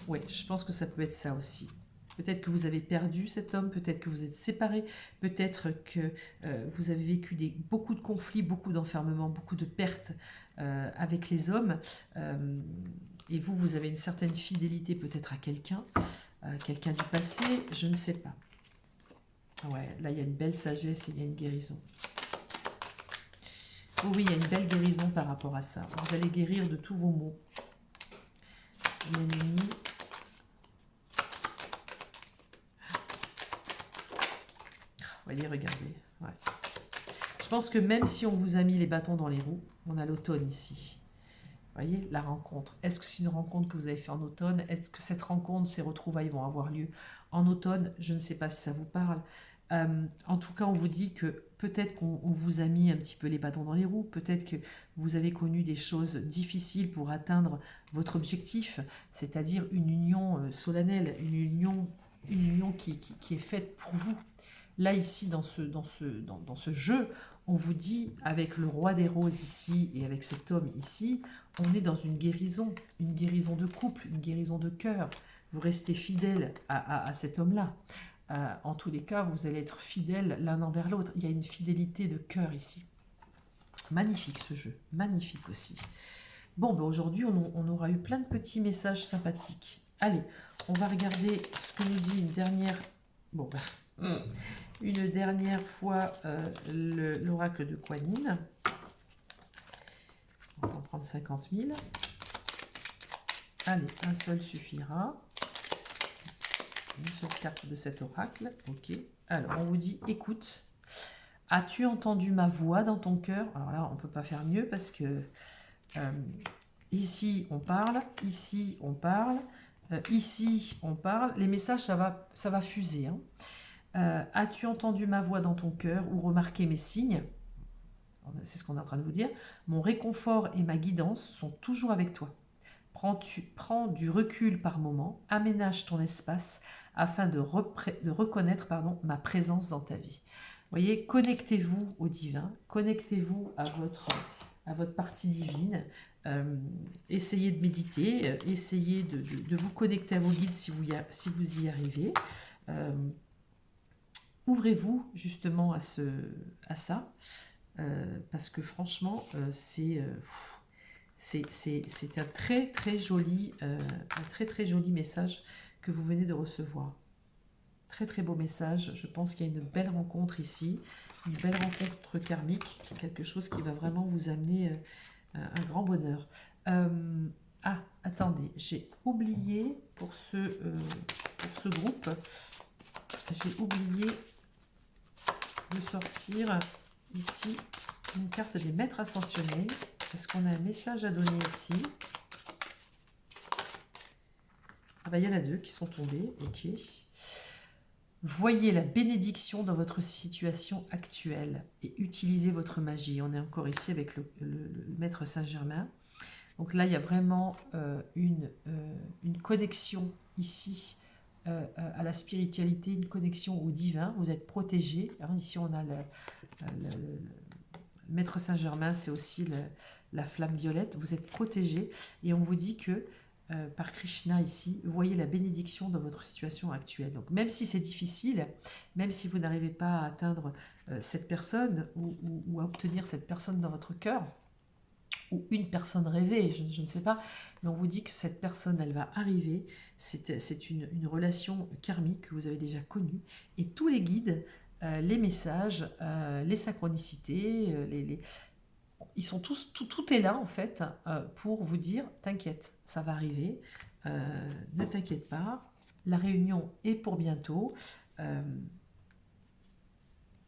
Oui, je pense que ça peut être ça aussi. Peut-être que vous avez perdu cet homme, peut-être que vous êtes séparés, peut-être que vous avez vécu beaucoup de conflits, beaucoup d'enfermements, beaucoup de pertes avec les hommes. Et vous avez une certaine fidélité peut-être à quelqu'un du passé, je ne sais pas. Ouais, là il y a une belle sagesse et il y a une guérison. Oh oui, il y a une belle guérison par rapport à ça. Vous allez guérir de tous vos maux. L'ennemi. Vous voyez, regardez. Ouais. Je pense que même si on vous a mis les bâtons dans les roues, on a l'automne ici. Vous voyez, la rencontre. Est-ce que c'est une rencontre que vous avez fait en automne? Est-ce que cette rencontre, ces retrouvailles vont avoir lieu en automne? Je ne sais pas si ça vous parle. En tout cas, on vous dit que peut-être qu'on vous a mis un petit peu les bâtons dans les roues, peut-être que vous avez connu des choses difficiles pour atteindre votre objectif, c'est-à-dire une union solennelle, une union qui est faite pour vous. Là, ici, dans ce jeu, on vous dit, avec le roi des roses ici et avec cet homme ici, on est dans une guérison de couple, une guérison de cœur. Vous restez fidèle à cet homme-là. En tous les cas, vous allez être fidèles l'un envers l'autre. Il y a une fidélité de cœur ici. Magnifique ce jeu, magnifique aussi. Bon, ben aujourd'hui, on aura eu plein de petits messages sympathiques. Allez, on va regarder ce que nous dit une dernière... Bon, ben, une dernière fois l'oracle de Kuan Yin. On va en prendre 50 000. Allez, un seul suffira. Une seule carte de cet oracle. Ok. Alors, on vous dit écoute. As-tu entendu ma voix dans ton cœur? Alors là, on ne peut pas faire mieux parce que ici, on parle, ici, on parle, ici, on parle. Les messages, ça va fuser. Hein. As-tu entendu ma voix dans ton cœur ou remarqué mes signes? C'est ce qu'on est en train de vous dire. Mon réconfort et ma guidance sont toujours avec toi. Prends du recul par moment, aménage ton espace afin de reconnaître ma présence dans ta vie. Vous voyez, connectez-vous au divin, connectez-vous à votre partie divine, essayez de méditer, essayez de vous connecter à vos guides si vous y arrivez. Ouvrez-vous justement à ça, parce que franchement, c'est un très très joli message que vous venez de recevoir. Très très beau message. Je pense qu'il y a une belle rencontre ici, une belle rencontre karmique, quelque chose qui va vraiment vous amener un grand bonheur. Ah, attendez, j'ai oublié pour ce groupe, j'ai oublié de sortir ici une carte des maîtres ascensionnés. Est-ce qu'on a un message à donner ici? Ah bah, il y en a deux qui sont tombés, ok. Voyez la bénédiction dans votre situation actuelle et utilisez votre magie. On est encore ici avec le maître Saint-Germain. Donc là, il y a vraiment une connexion ici à la spiritualité, une connexion au divin. Vous êtes protégés. Hein, ici, on a le maître Saint-Germain, c'est aussi la flamme violette. Vous êtes protégés et on vous dit que par Krishna ici, voyez la bénédiction dans votre situation actuelle. Donc même si c'est difficile, même si vous n'arrivez pas à atteindre cette personne ou à obtenir cette personne dans votre cœur, ou une personne rêvée, je ne sais pas, mais on vous dit que cette personne, elle va arriver, c'est une relation karmique que vous avez déjà connue, et tous les guides, les messages, les synchronicités, ils sont tous, tout est là en fait pour vous dire, t'inquiète, ça va arriver, ne t'inquiète pas, la réunion est pour bientôt,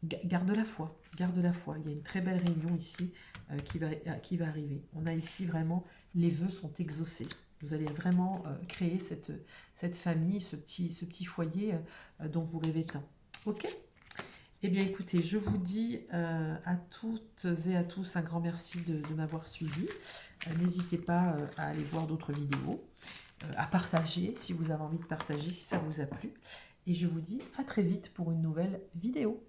garde la foi, garde la foi. Il y a une très belle réunion ici qui va arriver. On a ici vraiment, les vœux sont exaucés. Vous allez vraiment créer cette famille, ce petit foyer dont vous rêvez tant. Ok ? Eh bien écoutez, je vous dis à toutes et à tous un grand merci de m'avoir suivi. N'hésitez pas à aller voir d'autres vidéos, à partager si vous avez envie de partager, si ça vous a plu. Et je vous dis à très vite pour une nouvelle vidéo.